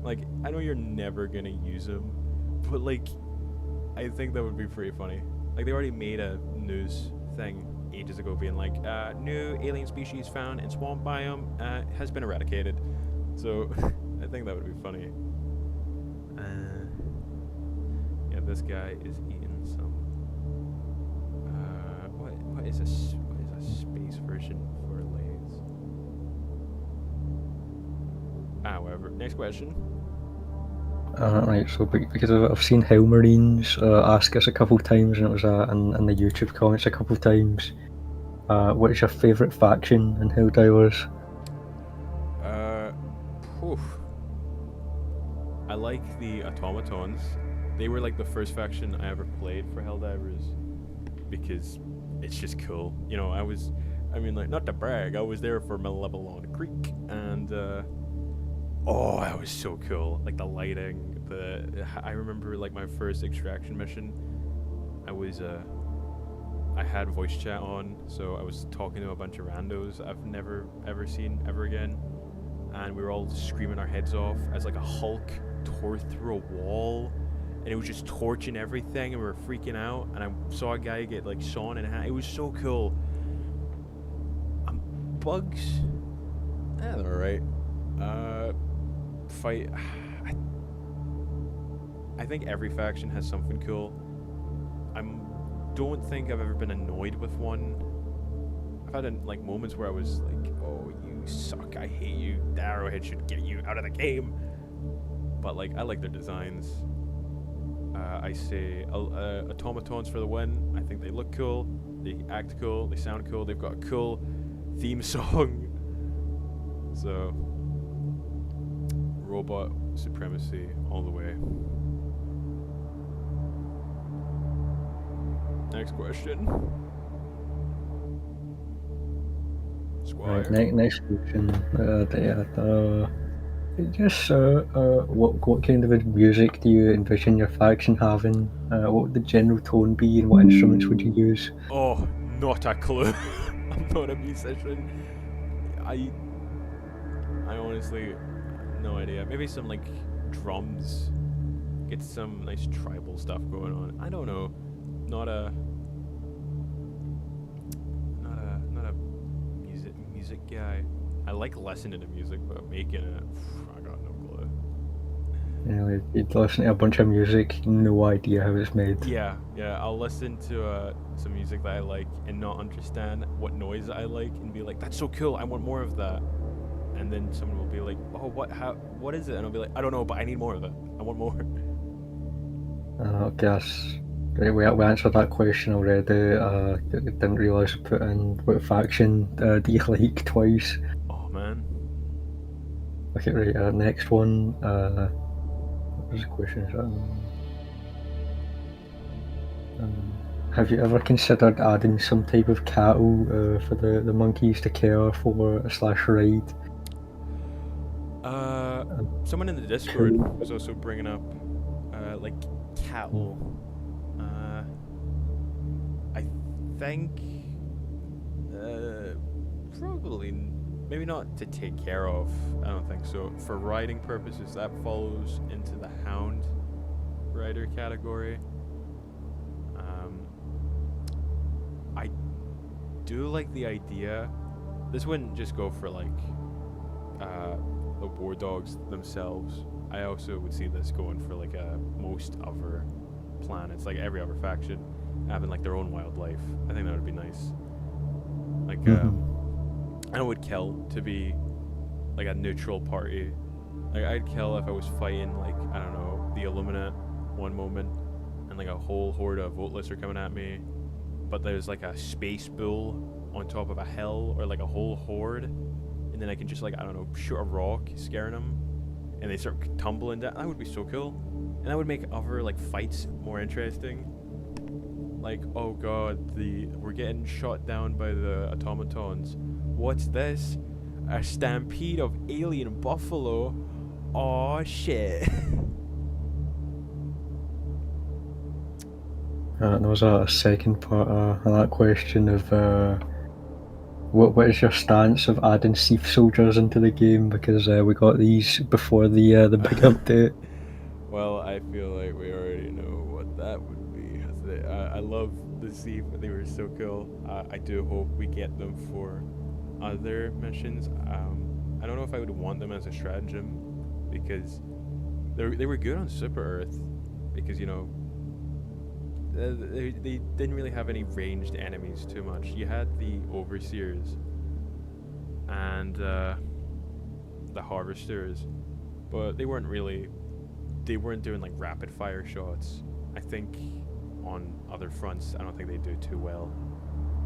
Like I know you're never gonna use them, but like I think that would be pretty funny. Like they already made a news thing ages ago being like, new alien species found in swamp biome has been eradicated. So I think that would be funny. Yeah, this guy is eating some. What is a space version for Lay's? However, next question. Right, so because I've seen Hellmarines ask us a couple times, and it was in the YouTube comments a couple times. What is your favourite faction in Helldivers? I like the automatons. They were like the first faction I ever played for Helldivers because it's just cool. You know, I mean, like, not to brag, I was there for Malevelon Creek, and oh, that was so cool. Like the lighting, I remember like my first extraction mission. I had voice chat on, so I was talking to a bunch of randos I've never ever seen ever again, and we were all screaming our heads off as like a Hulk tore through a wall, and it was just torching everything, and we were freaking out. And I saw a guy get like sawn in half. It was so cool. Bugs, they're alright. Fight. I think every faction has something cool. Don't think I've ever been annoyed with one. I've had like moments where I was like, "Oh, you suck! I hate you. The arrowhead should get you out of the game." But like, I like their designs. I say automatons for the win. I think they look cool. They act cool. They sound cool. They've got a cool theme song. So, robot supremacy all the way. Next question. Squire. Right, next question. What kind of music do you envision your faction having? What would the general tone be, and what instruments would you use? Oh, not a clue. I'm not a musician. I honestly, no idea. Maybe some like drums. Get some nice tribal stuff going on. I don't know. Not a music guy. I like listening to music, but making it, I got no clue. You know, you'd listen to a bunch of music, no idea how it's made. Yeah. I'll listen to some music that I like and not understand what noise I like, and be like, "That's so cool! I want more of that." And then someone will be like, "Oh, what is it?" And I'll be like, "I don't know, but I need more of it. I want more." Guess. Right, we answered that question already. Didn't realise I put in what faction do you like twice. Oh man. Okay, right. Next one. What was the question? Have you ever considered adding some type of cattle for the monkeys to care for / ride? Someone in the Discord was also bringing up like cattle. I think probably maybe not to take care of. I don't think so. For riding purposes, that follows into the hound rider category. I do like the idea. This wouldn't just go for like the war dogs themselves. I also would see this going for like most other planets, like every other faction having like their own wildlife. I think that would be nice. Like I would kill to be like a neutral party Like, I'd kill if I was fighting, like, I don't know, the Illuminate one moment, and like a whole horde of Voteless are coming at me, but there's like a space bull on top of a hill, or like a whole horde, and then I can just, like, I don't know, shoot a rock, scaring them, and they start tumbling down. That would be so cool. And that would make other, like, fights more interesting. Like, oh god, we're getting shot down by the automatons. What's this? A stampede of alien buffalo? Aw, shit. There was a second part of that question of what is your stance of adding Thief soldiers into the game, because we got these before the big update. Well, I feel like we already know what that would be. I love the Thief. They were so cool. I do hope we get them for other missions. I don't know if I would want them as a stratagem, because they were good on Super Earth, because, you know, they didn't really have any ranged enemies too much. You had the Overseers and the Harvesters, but they weren't doing like rapid fire shots. I think on other fronts, I don't think they do too well.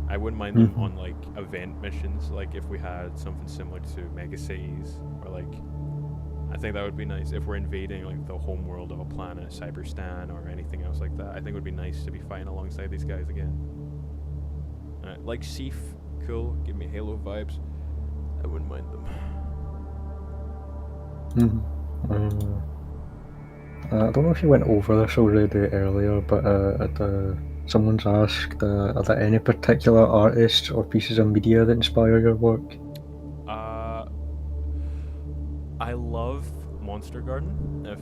I wouldn't mind them on like event missions, like if we had something similar to Mega Cities, or like, I think that would be nice if we're invading like the home world of a planet, Cyberstan, or anything else like that. I think it would be nice to be fighting alongside these guys again. Like Seaf, cool, give me Halo vibes. I wouldn't mind them. I don't know if you went over this already earlier, but someone's asked, are there any particular artists or pieces of media that inspire your work? I love Monster Garden. If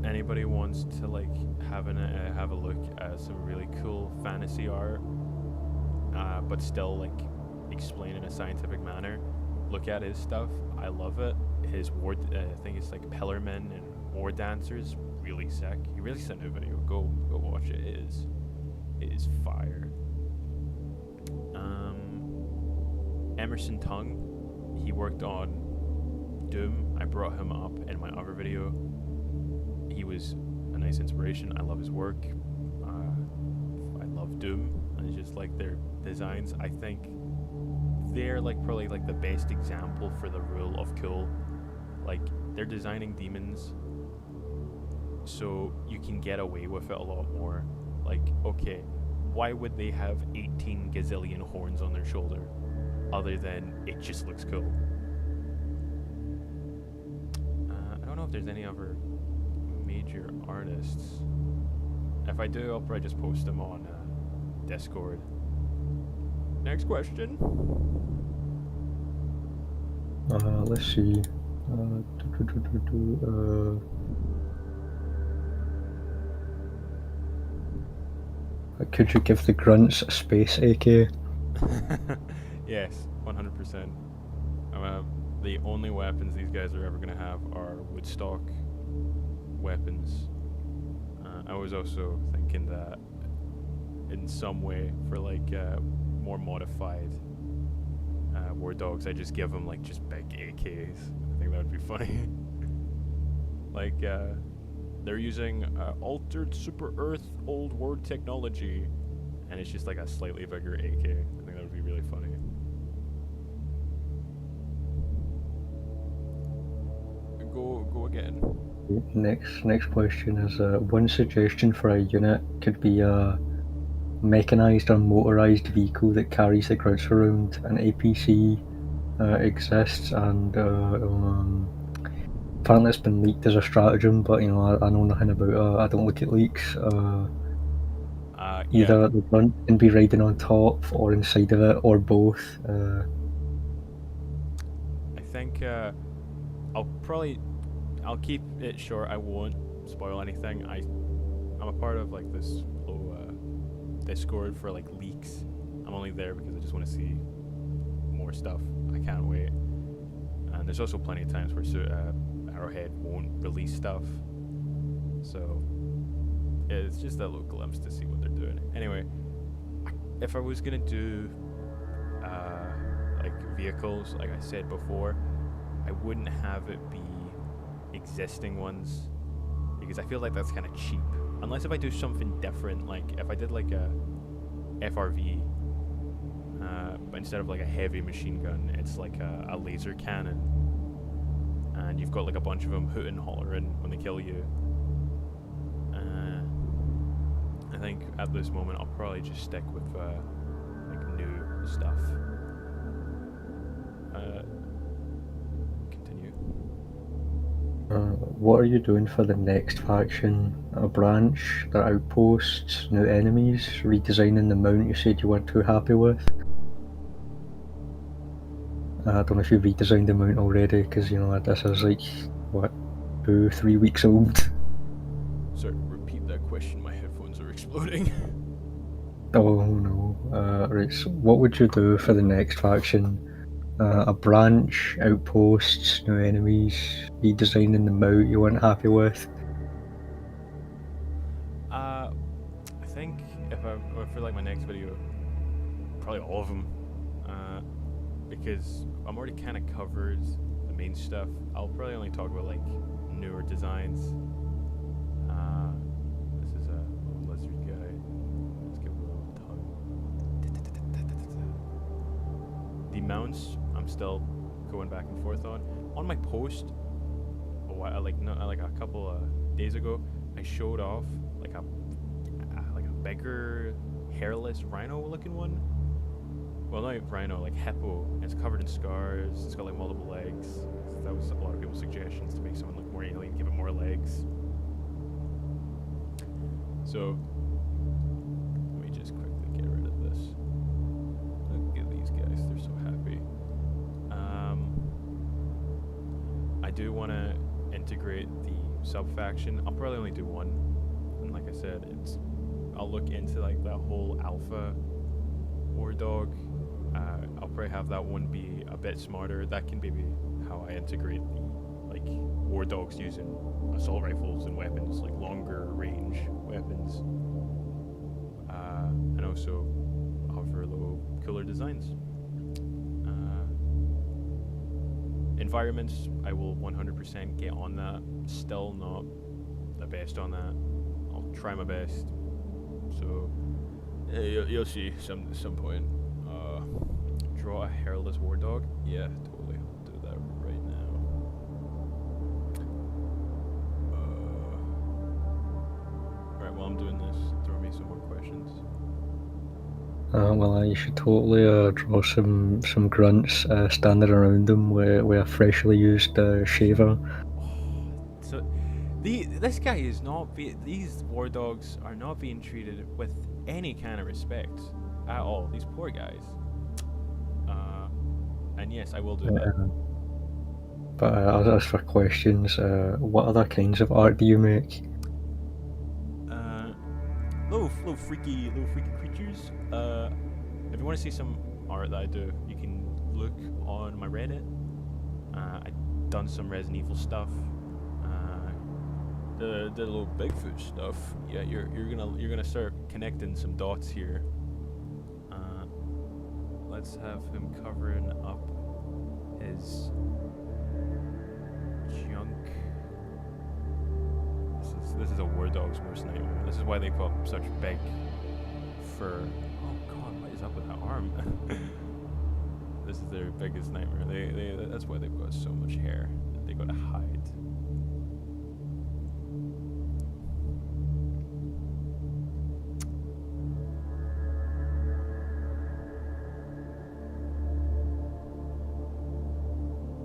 anybody wants to like have a look at some really cool fantasy art, but still like explain in a scientific manner, look at his stuff. I love it. His war, I think it's like Pillarmen and War Dancers, really sick. He really sent a video. Go watch it. It is fire. Emerson Tung, he worked on Doom. I brought him up in my other video. He was a nice inspiration. I love his work. I love Doom, and it's just like their designs. I think they're like probably like the best example for the rule of cool. Like, they're designing demons so you can get away with it a lot more. Like, okay, why would they have 18 gazillion horns on their shoulder other than it just looks cool? I don't know if there's any other major artists. If I do, I'll probably just post them on Discord. Next question. Let's see. Could you give the grunts a space AK? Yes, 100%. The only weapons these guys are ever going to have are woodstock weapons. I was also thinking that in some way, for like more modified war dogs, I just give them like just big AKs. I think that would be funny. Like they're using altered Super Earth old world technology, and it's just like a slightly bigger AK. I think that would be really funny. Go again. Next question is, one suggestion for a unit could be a mechanized or motorized vehicle that carries the grunts around. An APC exists, and apparently it's been leaked as a stratagem, but you know, I know nothing about it. I don't look at leaks. Either the grunt can be riding on top or inside of it, or both. I think I'll keep it short. I won't spoil anything. I'm a part of like this Discord for like leaks. I'm only there because I just want to see more stuff. I can't wait. And there's also plenty of times where Arrowhead won't release stuff, so it's just a little glimpse to see what they're doing. Anyway, if I was gonna do like vehicles, like I said before, I wouldn't have it be existing ones, because I feel like that's kind of cheap. Unless if I do something different, like if I did like a FRV, but instead of like a heavy machine gun, it's like a laser cannon, and you've got like a bunch of them hooting and hollering when they kill you. I think at this moment I'll probably just stick with like new stuff. Continue. What are you doing for the next faction? A branch, their outposts, new enemies, redesigning the mount you said you weren't too happy with? I don't know if you've redesigned the mount already, because you know this is like, what, 2-3 weeks old? Sorry, repeat that question, my headphones are exploding. Oh no. Right, so what would you do for the next faction? A branch, outposts, new enemies, redesigning the mount you weren't happy with? I think for like my next video, probably all of them, because I'm already kind of covered the main stuff. I'll probably only talk about like newer designs. This is a little lizard guy. Let's give him a little tug. The mounts, I'm still going back and forth on. On my post, like a couple of days ago, I showed off like a bigger hairless rhino-looking one. Well, not rhino, like hippo. It's covered in scars. It's got like multiple legs. That was a lot of people's suggestions to make someone look more alien, give it more legs. So let me just quickly get rid of this. Look at these guys; they're so happy. I do want to integrate the sub-faction. I'll probably only do one, and like I said, I'll look into like that whole alpha war dog. I'll probably have that one be a bit smarter. That can be how I integrate the like war dogs using assault rifles and weapons, like longer range weapons, and also offer a little cooler designs. Environments, I will 100% get on that. Still not the best on that. I'll try my best. So you'll see some point. Draw a hairless war dog. Yeah, totally. I'll do that right now. Alright, while I'm doing this, throw me some more questions. Well, you should totally draw some grunts standing around them with a freshly used shaver. So, this guy is not. These war dogs are not being treated with any kind of respect at all. These poor guys. And yes, I will do that. But as for questions, what other kinds of art do you make? Little freaky creatures. If you want to see some art that I do, you can look on my Reddit. I've done some Resident Evil stuff. The little Bigfoot stuff. Yeah, you're gonna start connecting some dots here. Let's have him covering up his junk. This is a war dog's worst nightmare. This is why they've got such big fur. Oh god, what is up with that arm? This is their biggest nightmare. That's why they've got so much hair that they gotta hide.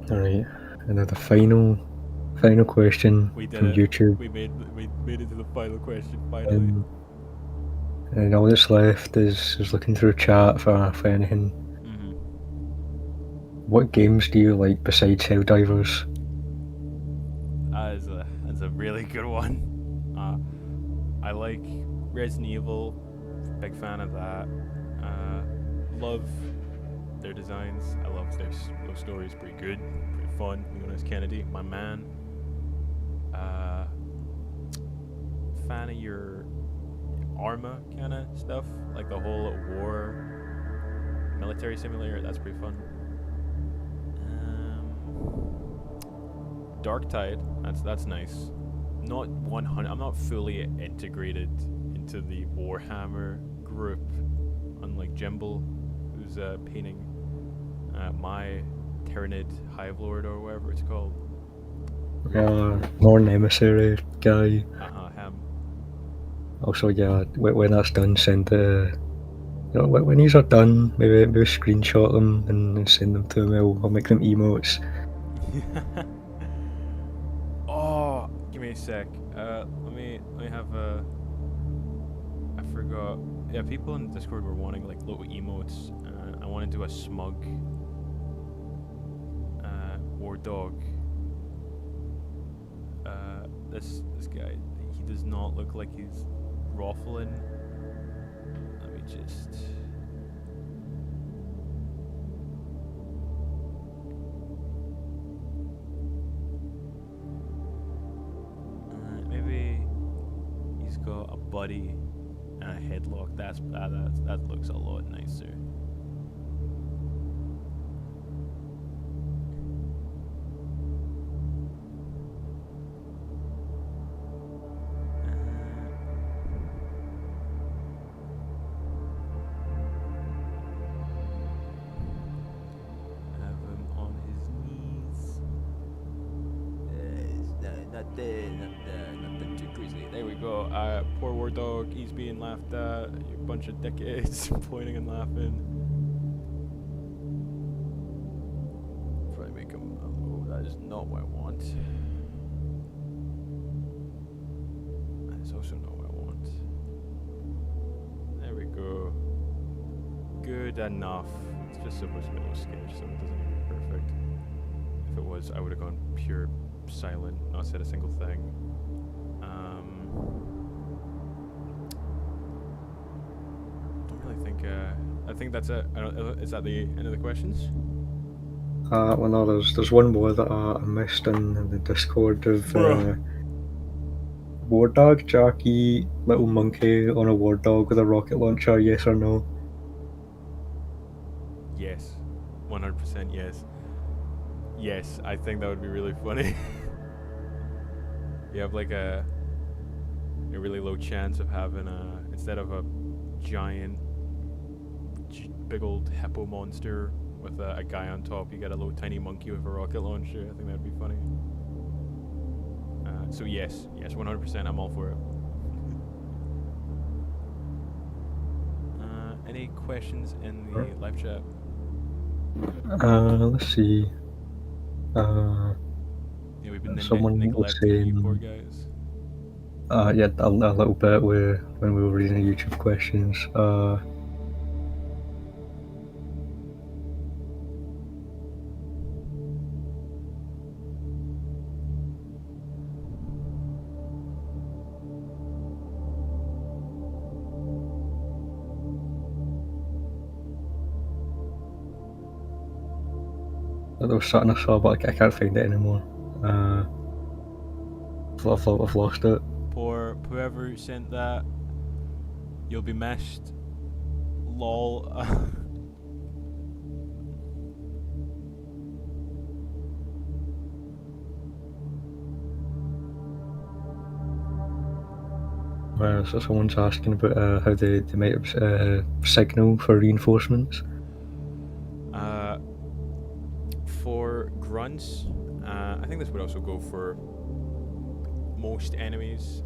Alright, and then the final question from YouTube. We made it to the final question finally. And all that's left is looking through chat for anything. Mm-hmm. What games do you like besides Helldivers? That's a really good one. I like Resident Evil, big fan of that. Love their designs. I love their stories, pretty good, pretty fun. Jonas Kennedy, my man. Fan of your Arma kind of stuff, like the whole war military simulator. That's pretty fun. Dark Tide. That's nice. Not 100. I'm not fully integrated into the Warhammer group, unlike Jimble, who's painting my Tyranid Hive Lord or whatever it's called. Northern Emissary guy. Him. Also, yeah, when that's done, send the. You know, when these are done, maybe screenshot them and send them to me. I'll make them emotes. Oh, give me a sec. Let me have a. I forgot. Yeah, people in Discord were wanting like little emotes. I want to do a smug war dog. This guy, he does not look like he's ruffling. Let me just. Maybe he's got a buddy and a headlock. That looks a lot nicer. Nothing too crazy. There we go. Poor war dog. He's being laughed at. You bunch of dickheads pointing and laughing. Try to make him. Oh, that is not what I want. That is also not what I want. There we go. Good enough. It's just supposed to be a little sketch, so it doesn't need to be perfect. If it was, I would have gone pure silent, not said a single thing. Don't really think. I think that's it. Is that the end of the questions? Well, no, there's one more that I missed in the Discord of war dog, Jackie, little monkey on a war dog with a rocket launcher. Yes or no? Yes, 100% yes. Yes, I think that would be really funny. You have like a really low chance of having instead of a giant big old hippo monster with a guy on top, you get a little tiny monkey with a rocket launcher. I think that'd be funny. So yes, 100%, I'm all for it. Any questions in the live chat? Let's see. Yeah, we've been someone neglecting saying, you poor guys. Yeah, a little bit when we were reading the YouTube questions. There was something I saw, but I can't find it anymore. I've lost it. For whoever sent that, you'll be missed. Lol. So someone's asking about how they might signal for reinforcements. For grunts, I think this would also go for most enemies.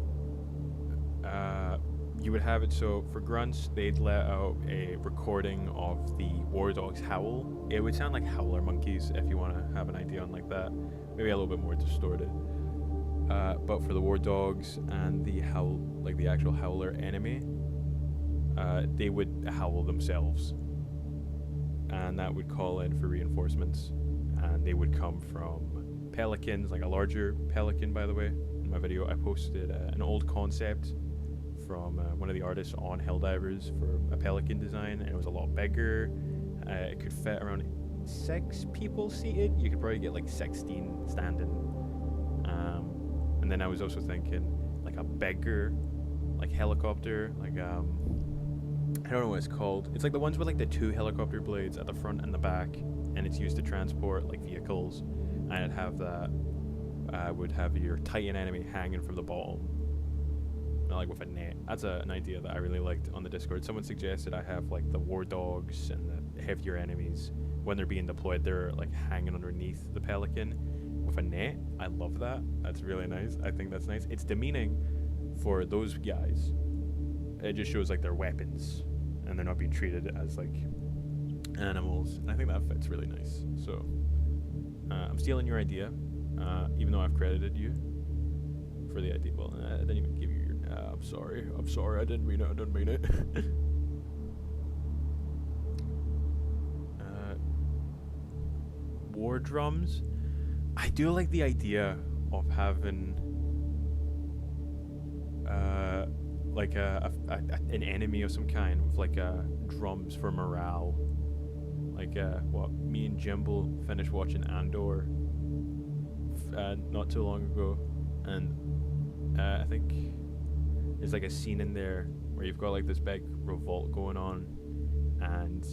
You would have it so for grunts, they'd let out a recording of the war dog's howl. It would sound like howler monkeys if you want to have an idea on like that. Maybe a little bit more distorted. But for the war dogs and the howl, like the actual howler enemy, they would howl themselves, and that would call in for reinforcements, and they would come from pelicans, like a larger pelican. By the way, in my video, I posted an old concept from one of the artists on Helldivers for a pelican design, and it was a lot bigger. It could fit around 6 people seated. You could probably get like 16 standing. And then I was also thinking like a bigger, like helicopter, like I don't know what it's called. It's like the ones with like the 2 helicopter blades at the front and the back, and it's used to transport like vehicles, and it'd have that would have your Titan enemy hanging from the bottom, like with a net. That's an idea that I really liked on the Discord. Someone suggested I have like the war dogs and the heavier enemies when they're being deployed, they're like hanging underneath the pelican with a net. I love that. That's really nice. I think that's nice. It's demeaning for those guys. It just shows like their weapons and they're not being treated as like animals. And I think that fits really nice. So I'm stealing your idea, even though I've credited you for the idea. Well, I didn't even give you your. I'm sorry. I didn't mean it. War drums. I do like the idea of having like an enemy of some kind with like drums for morale. Like what me and Jimbo finished watching Andor not too long ago, and I think there's like a scene in there where you've got like this big revolt going on, and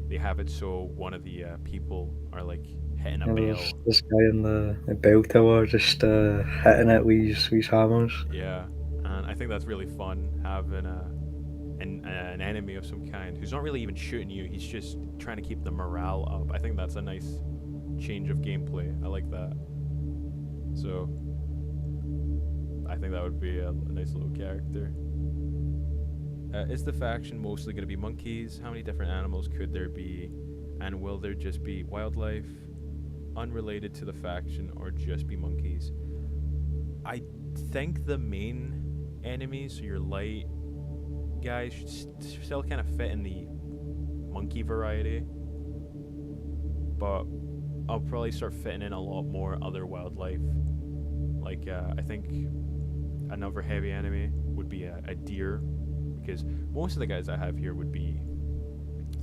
they have it so one of the people are like hitting a bell. There's this guy in the bell tower just hitting it with his hammers. Yeah, and I think that's really fun, having an enemy of some kind who's not really even shooting you, he's just trying to keep the morale up. I think that's a nice change of gameplay. I like that. So I think that would be a nice little character. Is the faction mostly going to be monkeys? How many different animals could there be? And will there just be wildlife unrelated to the faction, or just be monkeys? I think the main enemies, so your light guys, should still kind of fit in the monkey variety, but I'll probably start fitting in a lot more other wildlife. Like I think another heavy enemy would be a deer, because most of the guys I have here would be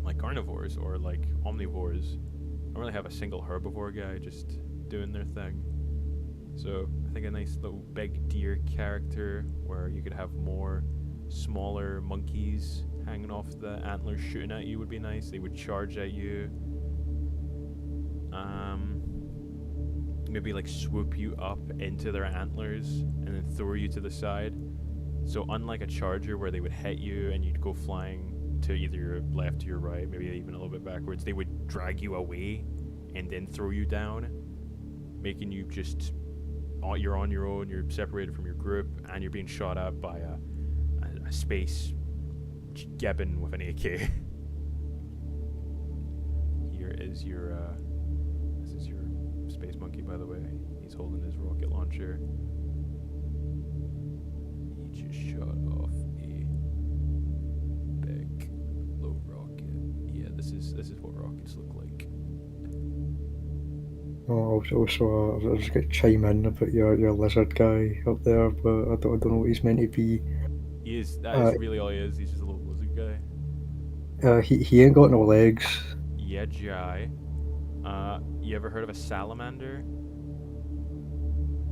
like carnivores or like omnivores. I don't really have a single herbivore guy just doing their thing. So I think a nice little big deer character where you could have more smaller monkeys hanging off the antlers shooting at you would be nice. They would charge at you. Maybe like swoop you up into their antlers and then throw you to the side. So unlike a charger where they would hit you and you'd go flying to either your left or your right, maybe even a little bit backwards, they would drag you away and then throw you down, making you just, you're on your own, you're separated from your group, and you're being shot at by a space gibbon with an AK. Here is your this is your space monkey, by the way. He's holding his rocket launcher. He just shot off a big low rocket. Yeah, this is what rockets look like. Oh, also, I was just going to chime in about your lizard guy up there, but I don't know what he's meant to be. He is. That is really all he is. He's just a little lizard guy. He ain't got no legs. Yeah, Jai. You ever heard of a salamander?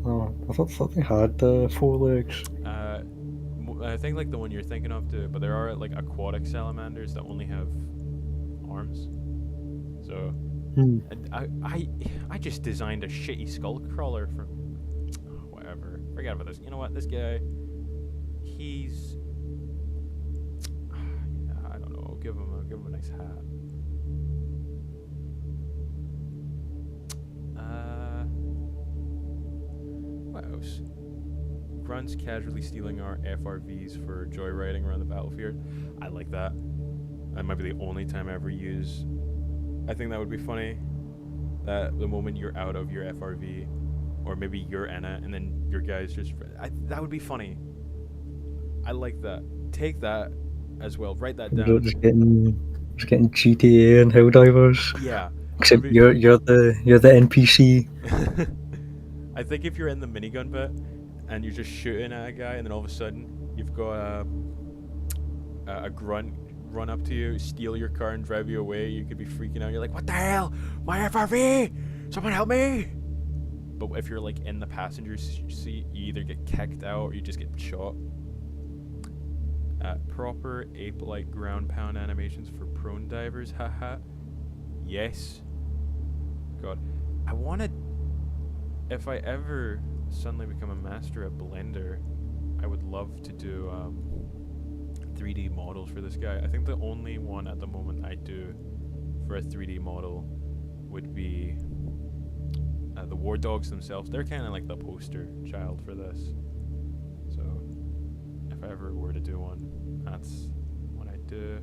Oh, I thought they had 4 legs. I think like the one you're thinking of too, but there are like aquatic salamanders that only have arms. So I just designed a shitty skull crawler from whatever. Forget about this. You know what? This guy, he's I don't know. Give him a nice hat. What else? Grunts casually stealing our FRVs for joyriding around the battlefield. I like that. That might be the only time I ever use. I think that would be funny. That the moment you're out of your FRV, or maybe you're in it, and then your guys just... that would be funny. I like that. Take that as well. Write that down. Just getting GTA and Helldivers. Yeah. Except you're the NPC. I think if you're in the minigun bit and you're just shooting at a guy, and then all of a sudden you've got a grunt run up to you, steal your car, and drive you away, you could be freaking out. You're like, "What the hell? My FRV! Someone help me!" But if you're like in the passenger seat, you either get kicked out or you just get shot. Proper ape-like ground pound animations for prone divers, haha. Yes. God, I wanted if I ever suddenly become a master at Blender, I would love to do 3D models for this guy. I think the only one at the moment I do for a 3D model would be the war dogs themselves. They're kind of like the poster child for this. So if I ever were to do one, that's what I do.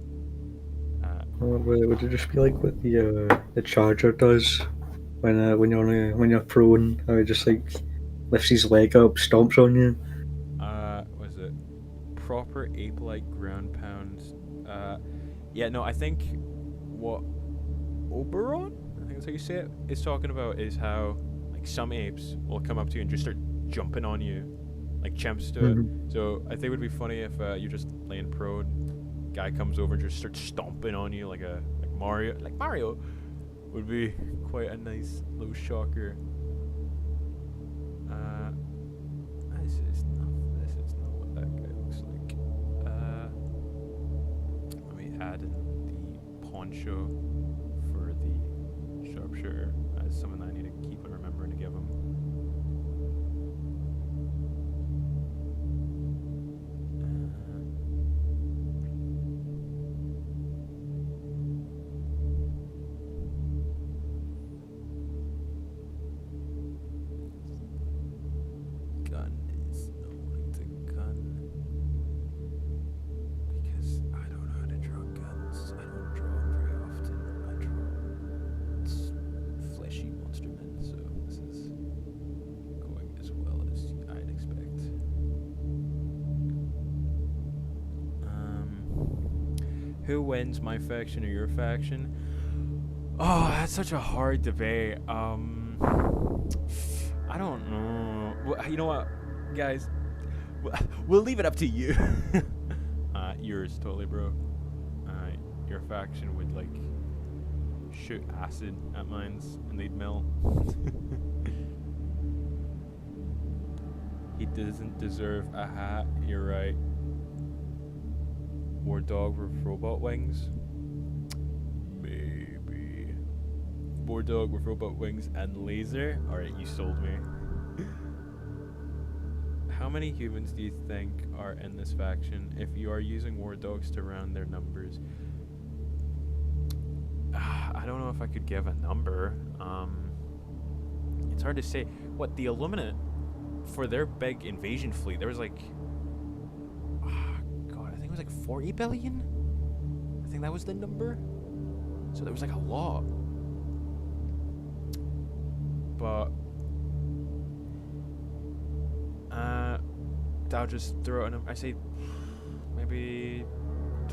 Would it just be like what the charger does when you're prone? How it just like lifts his leg up, stomps on you. Was it proper ape-like ground pounds? Yeah, no, I think what Oberon, I think that's how you say it, is talking about is how like some apes will come up to you and just start jumping on you, like chimps do it. So I think it would be funny if you're just laying prone, guy comes over and just starts stomping on you like Mario. Like Mario would be quite a nice little shocker. This is not what that guy looks like. Let me add in the poncho for the Sharpshooter as something that I need to keep on remembering to give him. Gun is not the gun because I don't know how to draw guns. I don't draw them very often. I draw fleshy monster men, so this is going as well as I'd expect. Who wins, my faction or your faction? Oh, that's such a hard debate. I don't know. Well, you know what, guys? We'll leave it up to you. Yours, totally, bro. Your faction would like shoot acid at mines and they'd melt. He doesn't deserve a hat. You're right. War dog with robot wings. Maybe. War dog with robot wings and laser. Alright, you sold me. How many humans do you think are in this faction if you are using war dogs to round their numbers? I don't know if I could give a number. It's hard to say. What, the Illuminate, for their big invasion fleet, there was like, God, I think it was like 40 billion? I think that was the number. So there was like a lot. But I'll just throw out a number. I say maybe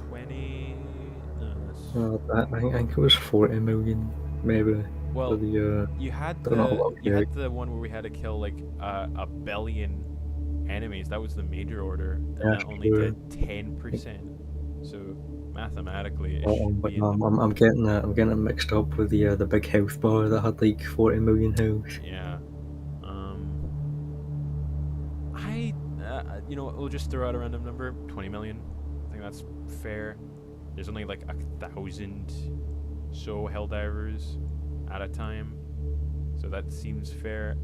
20. No, I think it was 40 million, maybe. Well, the, you had they're not a lot, you had the one where we had to kill like a billion enemies. That was the major order, and Yeah, that only sure. did 10%. So mathematically, it But should be. I'm getting it mixed up with the big health bar that had like 40 million health. Yeah. You know what, we'll just throw out a random number, 20 million. I think that's fair. There's only like 1,000 so Helldivers at a time. So that seems fair.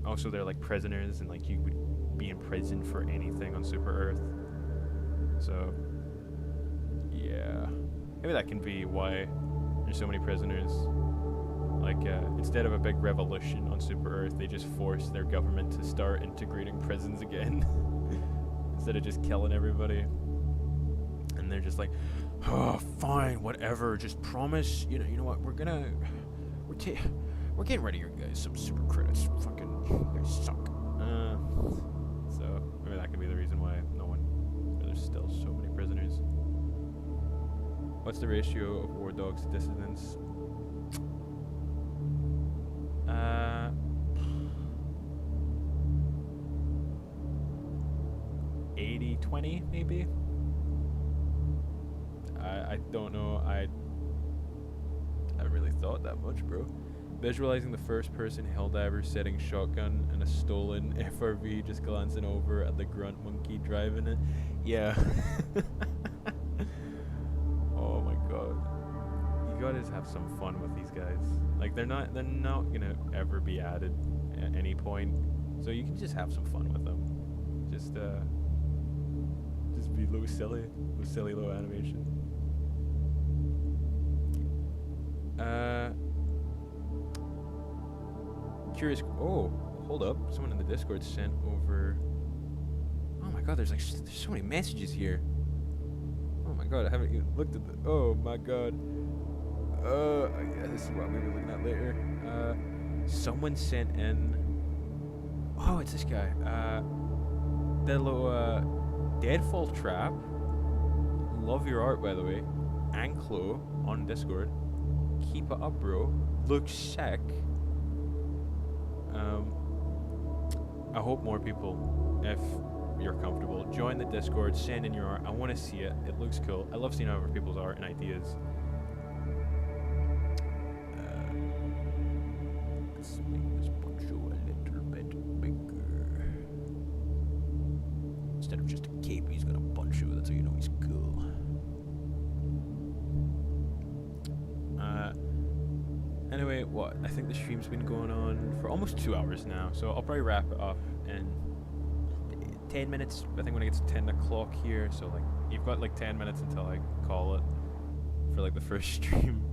Also, they're like prisoners, and like you would be in prison for anything on Super Earth. So, yeah. Maybe that can be why there's so many prisoners. Like, instead of a big revolution on Super Earth, they just force their government to start integrating prisons again. Instead of just killing everybody. And they're just like, oh, fine, whatever, just promise, you know what, we're getting rid of your guys, some super credits, fucking, you guys suck. So, maybe that could be the reason why there's still so many prisoners. What's the ratio of war dogs to dissidents? 80-20 maybe? I don't know. I haven't really thought that much, bro. Visualizing the first-person Helldiver setting shotgun and a stolen FRV, just glancing over at the grunt monkey driving it. Yeah. Oh my god. You gotta have some fun with these guys. Like they're not gonna ever be added at any point, so you can just have some fun with them. Just be low silly low animation. Curious. Oh, hold up! Someone in the Discord sent over. Oh my God! There's so many messages here. Oh my God! I haven't even looked at the. Oh my God. Yeah, this is what I'm gonna be looking at later. Someone sent in. Oh, it's this guy. The little Deadfall Trap. Love your art, by the way. Anklo on Discord. Keep it up, bro. Looks sick. I hope more people, if you're comfortable, join the Discord, send in your art. I want to see it. It looks cool. I love seeing other people's art and ideas. Let's make this poncho a little bit bigger. Instead of just a cape, he's got a poncho. That's how you know he's cool. Anyway, what? I think the stream's been going on for almost 2 hours now, so I'll probably wrap it up in 10 minutes. I think when it gets to 10 o'clock here, so like you've got like 10 minutes until I call it for like the first stream.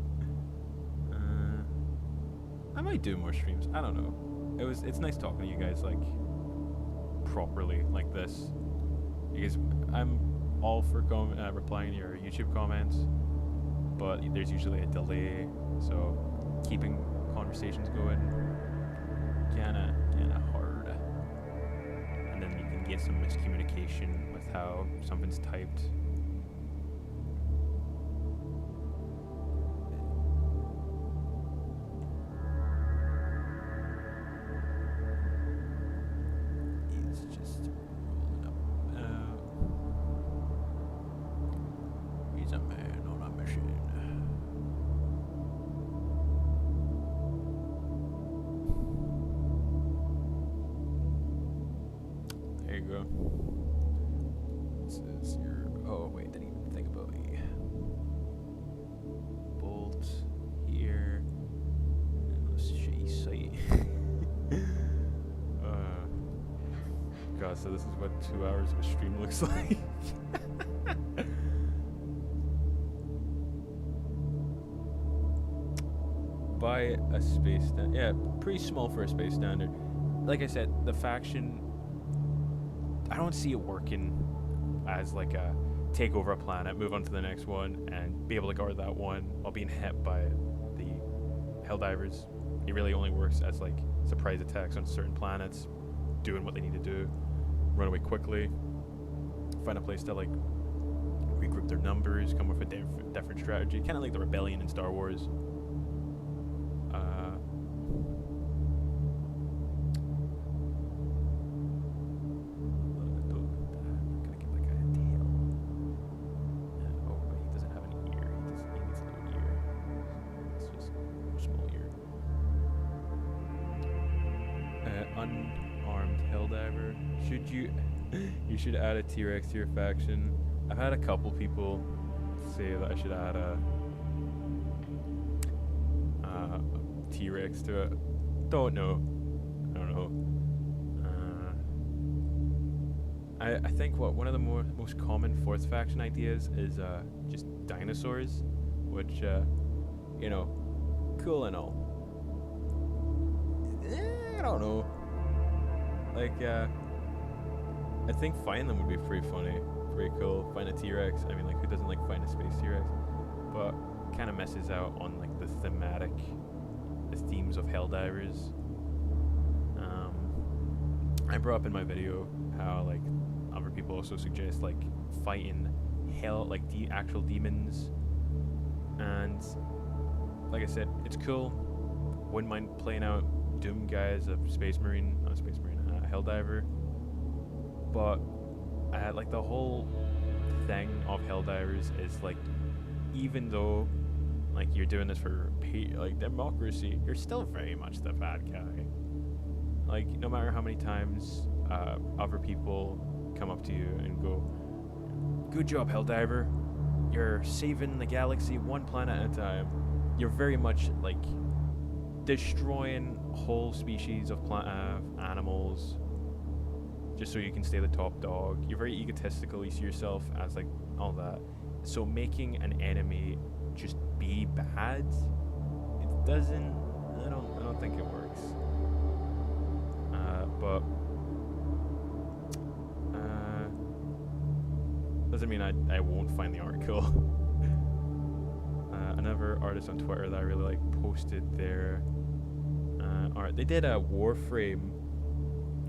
I might do more streams. I don't know. It's nice talking to you guys like properly like this, because I'm all for replying to your YouTube comments, but there's usually a delay, so keeping conversations going kinda hard, and then you can get some miscommunication with how something's typed. He's just rolling up. He's a man on a mission. There you go. This is your. Oh wait, didn't even think about the bolt here. And this shitty site. God, so this is what 2 hours of a stream looks like. Buy a space standard. Yeah, pretty small for a space standard. Like I said, the faction, I don't see it working as like a take over a planet, move on to the next one, and be able to guard that one while being hit by the Helldivers. It really only works as like surprise attacks on certain planets, doing what they need to do, run away quickly, find a place to like regroup their numbers, come up with a different strategy, kind of like the Rebellion in Star Wars. Unarmed Helldiver. You should add a T-Rex to your faction. I've had a couple people say that I should add a T-Rex to it. I don't know. I think one of the most common fourth faction ideas is just dinosaurs, which you know, cool and all. I don't know. Like, I think finding them would be pretty funny, pretty cool. Find a T-Rex. I mean, like, who doesn't like find a space T-Rex? But kind of messes out on like the themes of Helldivers. I brought up in my video how like other people also suggest like fighting hell, like the actual demons, and like I said, it's cool. Wouldn't mind playing out Doom guy as a Helldiver, but like the whole thing of Helldivers is like, even though like you're doing this for like democracy, you're still very much the bad guy. Like, no matter how many times other people come up to you and go, "Good job, Helldiver, you're saving the galaxy one planet at a time," you're very much like destroying whole species of animals just so you can stay the top dog. You're very egotistical. You see yourself as like all that. So making an enemy just be bad, it doesn't. I don't think it works. But doesn't mean I won't find the art cool. Another artist on Twitter that I really like posted their art. They did a Warframe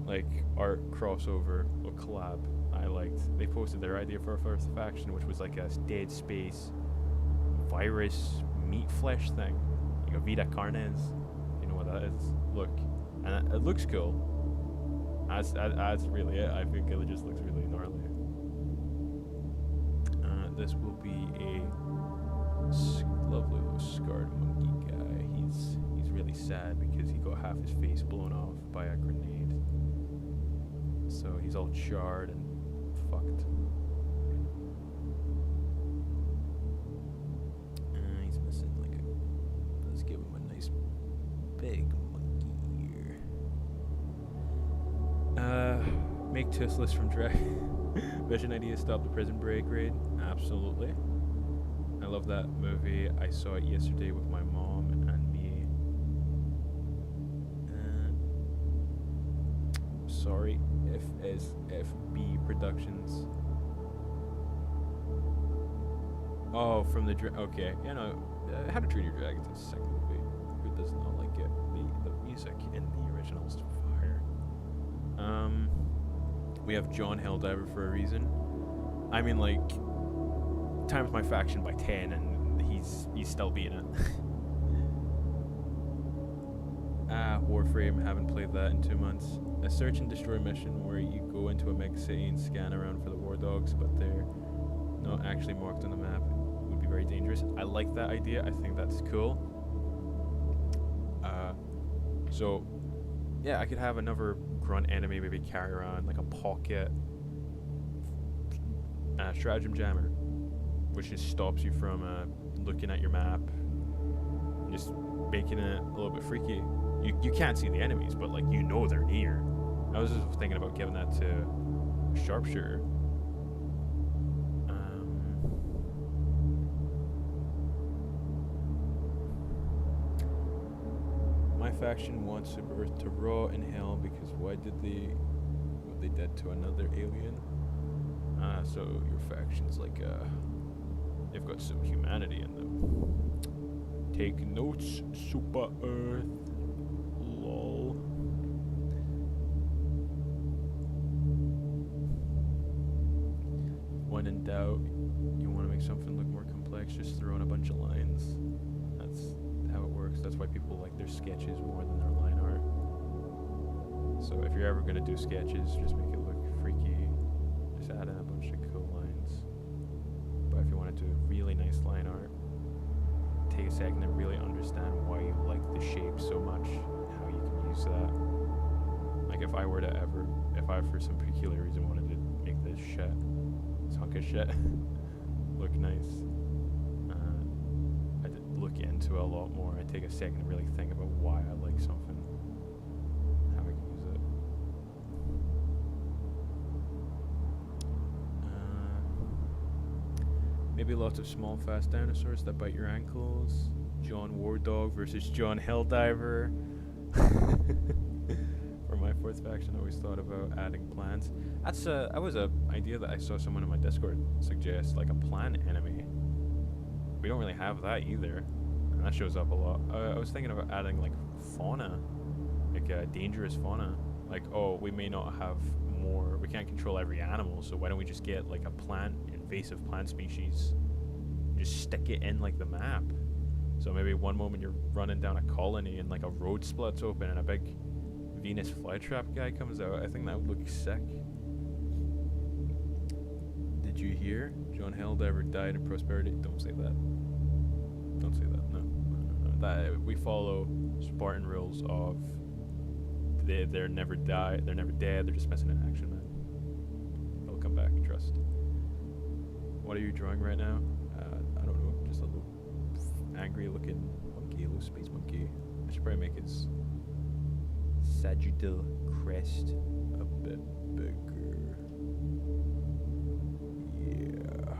like art crossover or collab I liked. They posted their idea for a first faction, which was like a Dead Space virus meat flesh thing, like a Vida Carnes. You know what that is? Look, and it looks cool. As really it. I think it just looks really gnarly. This will be a lovely little scarred monkey guy. He's really sad because he got half his face blown off by a grenade. So he's all charred and fucked. He's missing like a. Let's give him a nice big monkey ear. Make Toothless from Dragon. Vision idea: stop the prison break raid. Absolutely. I love that movie. I saw it yesterday with my mom and me. Sorry, FSFB Productions. Oh, from the okay. You know, How to Train Your Dragon is the second movie. Who does not like it? The music in the original is fire. We have John Helldiver for a reason. I mean, like, times my faction by 10 and he's still beating it. Warframe, haven't played that in 2 months. A search and destroy mission where you go into a mega city and scan around for the war dogs, but they're not actually marked on the map. It would be very dangerous. I like that idea. I think that's cool. So yeah, I could have another grunt enemy maybe carry around like a pocket stratagem jammer, which just stops you from looking at your map, and just making it a little bit freaky. You can't see the enemies, but like you know they're near. I was just thinking about giving that to Sharpshooter. My faction wants to birth to Raw in Hell because what they did to another alien. So your faction's like they've got some humanity in them. Take notes, Super Earth. Lol. When in doubt, you want to make something look more complex, just throw in a bunch of lines. That's how it works. That's why people like their sketches more than their line art. So if you're ever going to do sketches, just make it look freaky. Just add in a bunch of cool lines. But if you want to do really nice line art, take a second and really understand why you like the shape so much and how you can use that. Like if I for some peculiar reason wanted to make this hunk of shit look nice, I'd look into it a lot more. I'd take a second to really think about why I like something, how I can use it. Maybe lots of small, fast dinosaurs that bite your ankles. John Wardog versus John Helldiver. For my fourth faction, I always thought about adding plants. That was a idea that I saw someone in my Discord suggest, like a plant enemy. We don't really have that either, and that shows up a lot. I was thinking about adding like fauna, like a dangerous fauna. Like, oh, we may not have more. We can't control every animal, so why don't we just get like a invasive plant species, and just stick it in like the map. So maybe one moment you're running down a colony and like a road splits open and a big Venus flytrap guy comes out. I think that would look sick. Did you hear? John Helldiver died in prosperity. Don't say that. Don't say that. No. That we follow Spartan rules of they're never die. They're never dead. They're just missing in action, man. They'll come back. Trust. What are you drawing right now? I don't know. Just a little angry looking monkey, a little space monkey. I should probably make his sagittal crest a bit bigger. Yeah,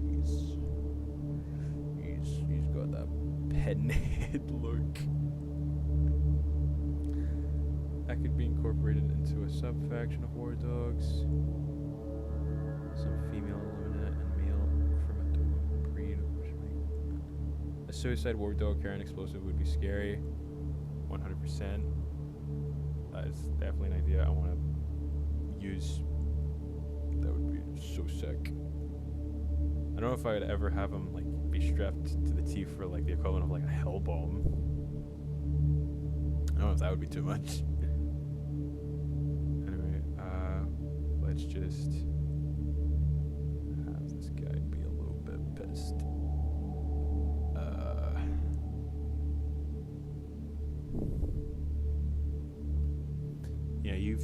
he's got that pinhead look. That could be incorporated into a sub-faction of war dogs. Some female Illumina and male Chromatoma breed. A suicide war dog carrying explosive would be scary. 100%. That is definitely an idea I want to use. That would be so sick. I don't know if I would ever have him like be strapped to the teeth for like the equivalent of like a hell bomb. I don't know if that would be too much. Anyway, let's just have this guy be a little bit pissed. Yeah, you're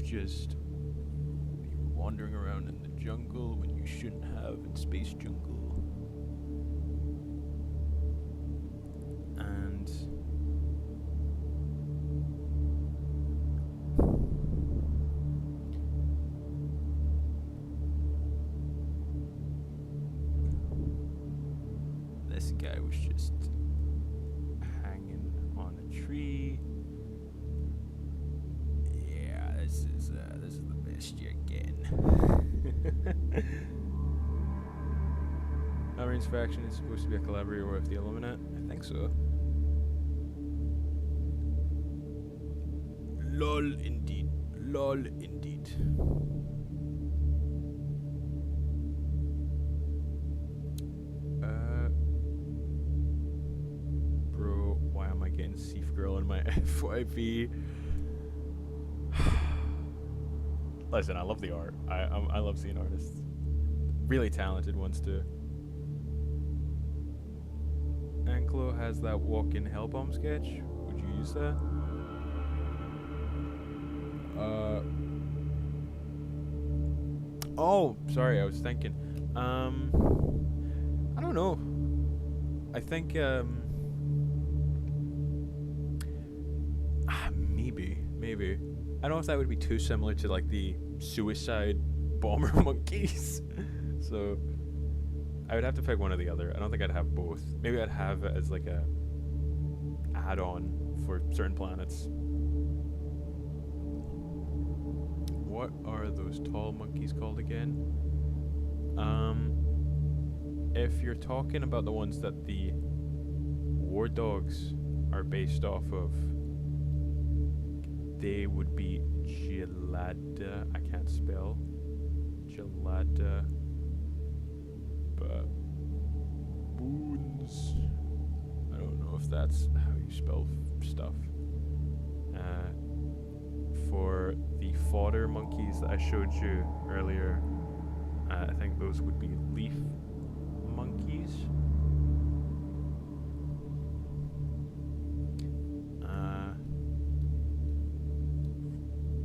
wandering around in the jungle when you shouldn't have in space jungle. And this guy was just hanging on a tree. Yeah, this is the best you're getting. Marines faction is supposed to be a collaborator with the Illuminate. I think so. Lol, indeed. Lol, indeed. Bro, why am I getting Seaf Girl in my FYP? Listen, I love the art. I love seeing artists. Really talented ones too. Anklo has that walk-in Hellbomb sketch. Would you use that? Oh, sorry, I was thinking. I don't know. I think maybe. I don't know if that would be too similar to like the suicide bomber monkeys. So I would have to pick one or the other. I don't think I'd have both. Maybe I'd have it as like a add-on for certain planets. What are those tall monkeys called again? If you're talking about the ones that the war dogs are based off of, they would be Gelada. I can't spell. Gelada. Baboons. I don't know if that's how you spell stuff. For the fodder monkeys that I showed you earlier, I think those would be leaf monkeys.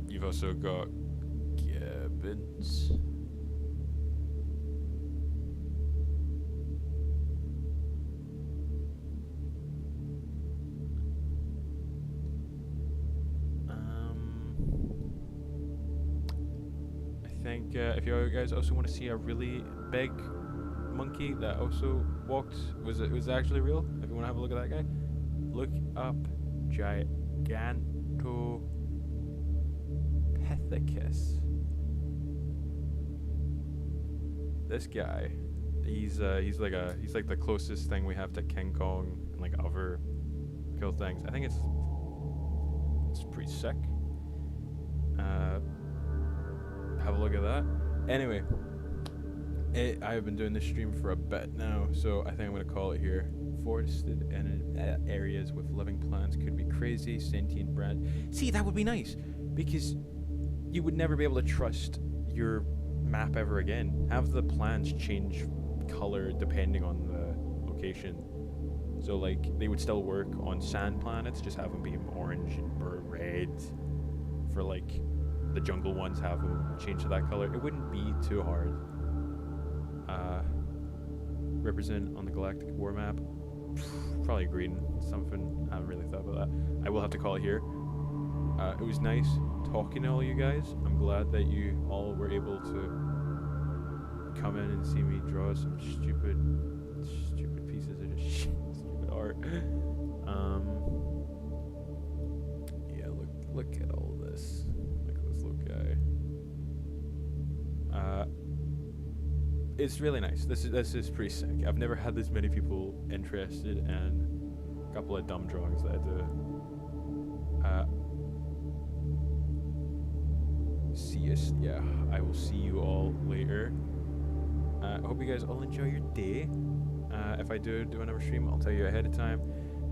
You've also got gibbons. I think if you guys also want to see a really big monkey that also walked, was actually real. If you want to have a look at that guy, look up Gigantopithecus. This guy, he's like the closest thing we have to King Kong and like other cool things. I think it's pretty sick. Have a look at that. Anyway, I have been doing this stream for a bit now, so I think I'm gonna call it here. Forested areas with living plants could be crazy. Sentient brand. See, that would be nice, because you would never be able to trust your map ever again. Have the plants change color depending on the location. So like they would still work on sand planets, just have them be orange and red. For like the jungle ones, have them change to that color. It wouldn't be too hard. Represent on the galactic war map. Probably green something. I haven't really thought about that. I will have to call it here. It was nice talking to all you guys. I'm glad that you all were able to come in and see me draw some stupid pieces of just stupid art. Yeah, look at all this. Look at this little guy. It's really nice. This is pretty sick. I've never had this many people interested in a couple of dumb drawings that I do. Yeah, I will see you all later. I hope you guys all enjoy your day. If I do another stream, I'll tell you ahead of time.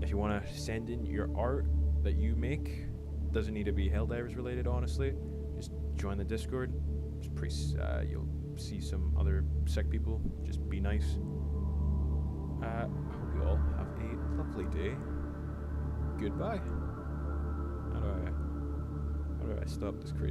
If you want to send in your art that you make, doesn't need to be Helldivers related, honestly. Just join the Discord. It's pretty. You'll see some other sick people. Just be nice. I hope you all have a lovely day. Goodbye. How do I stop this crazy?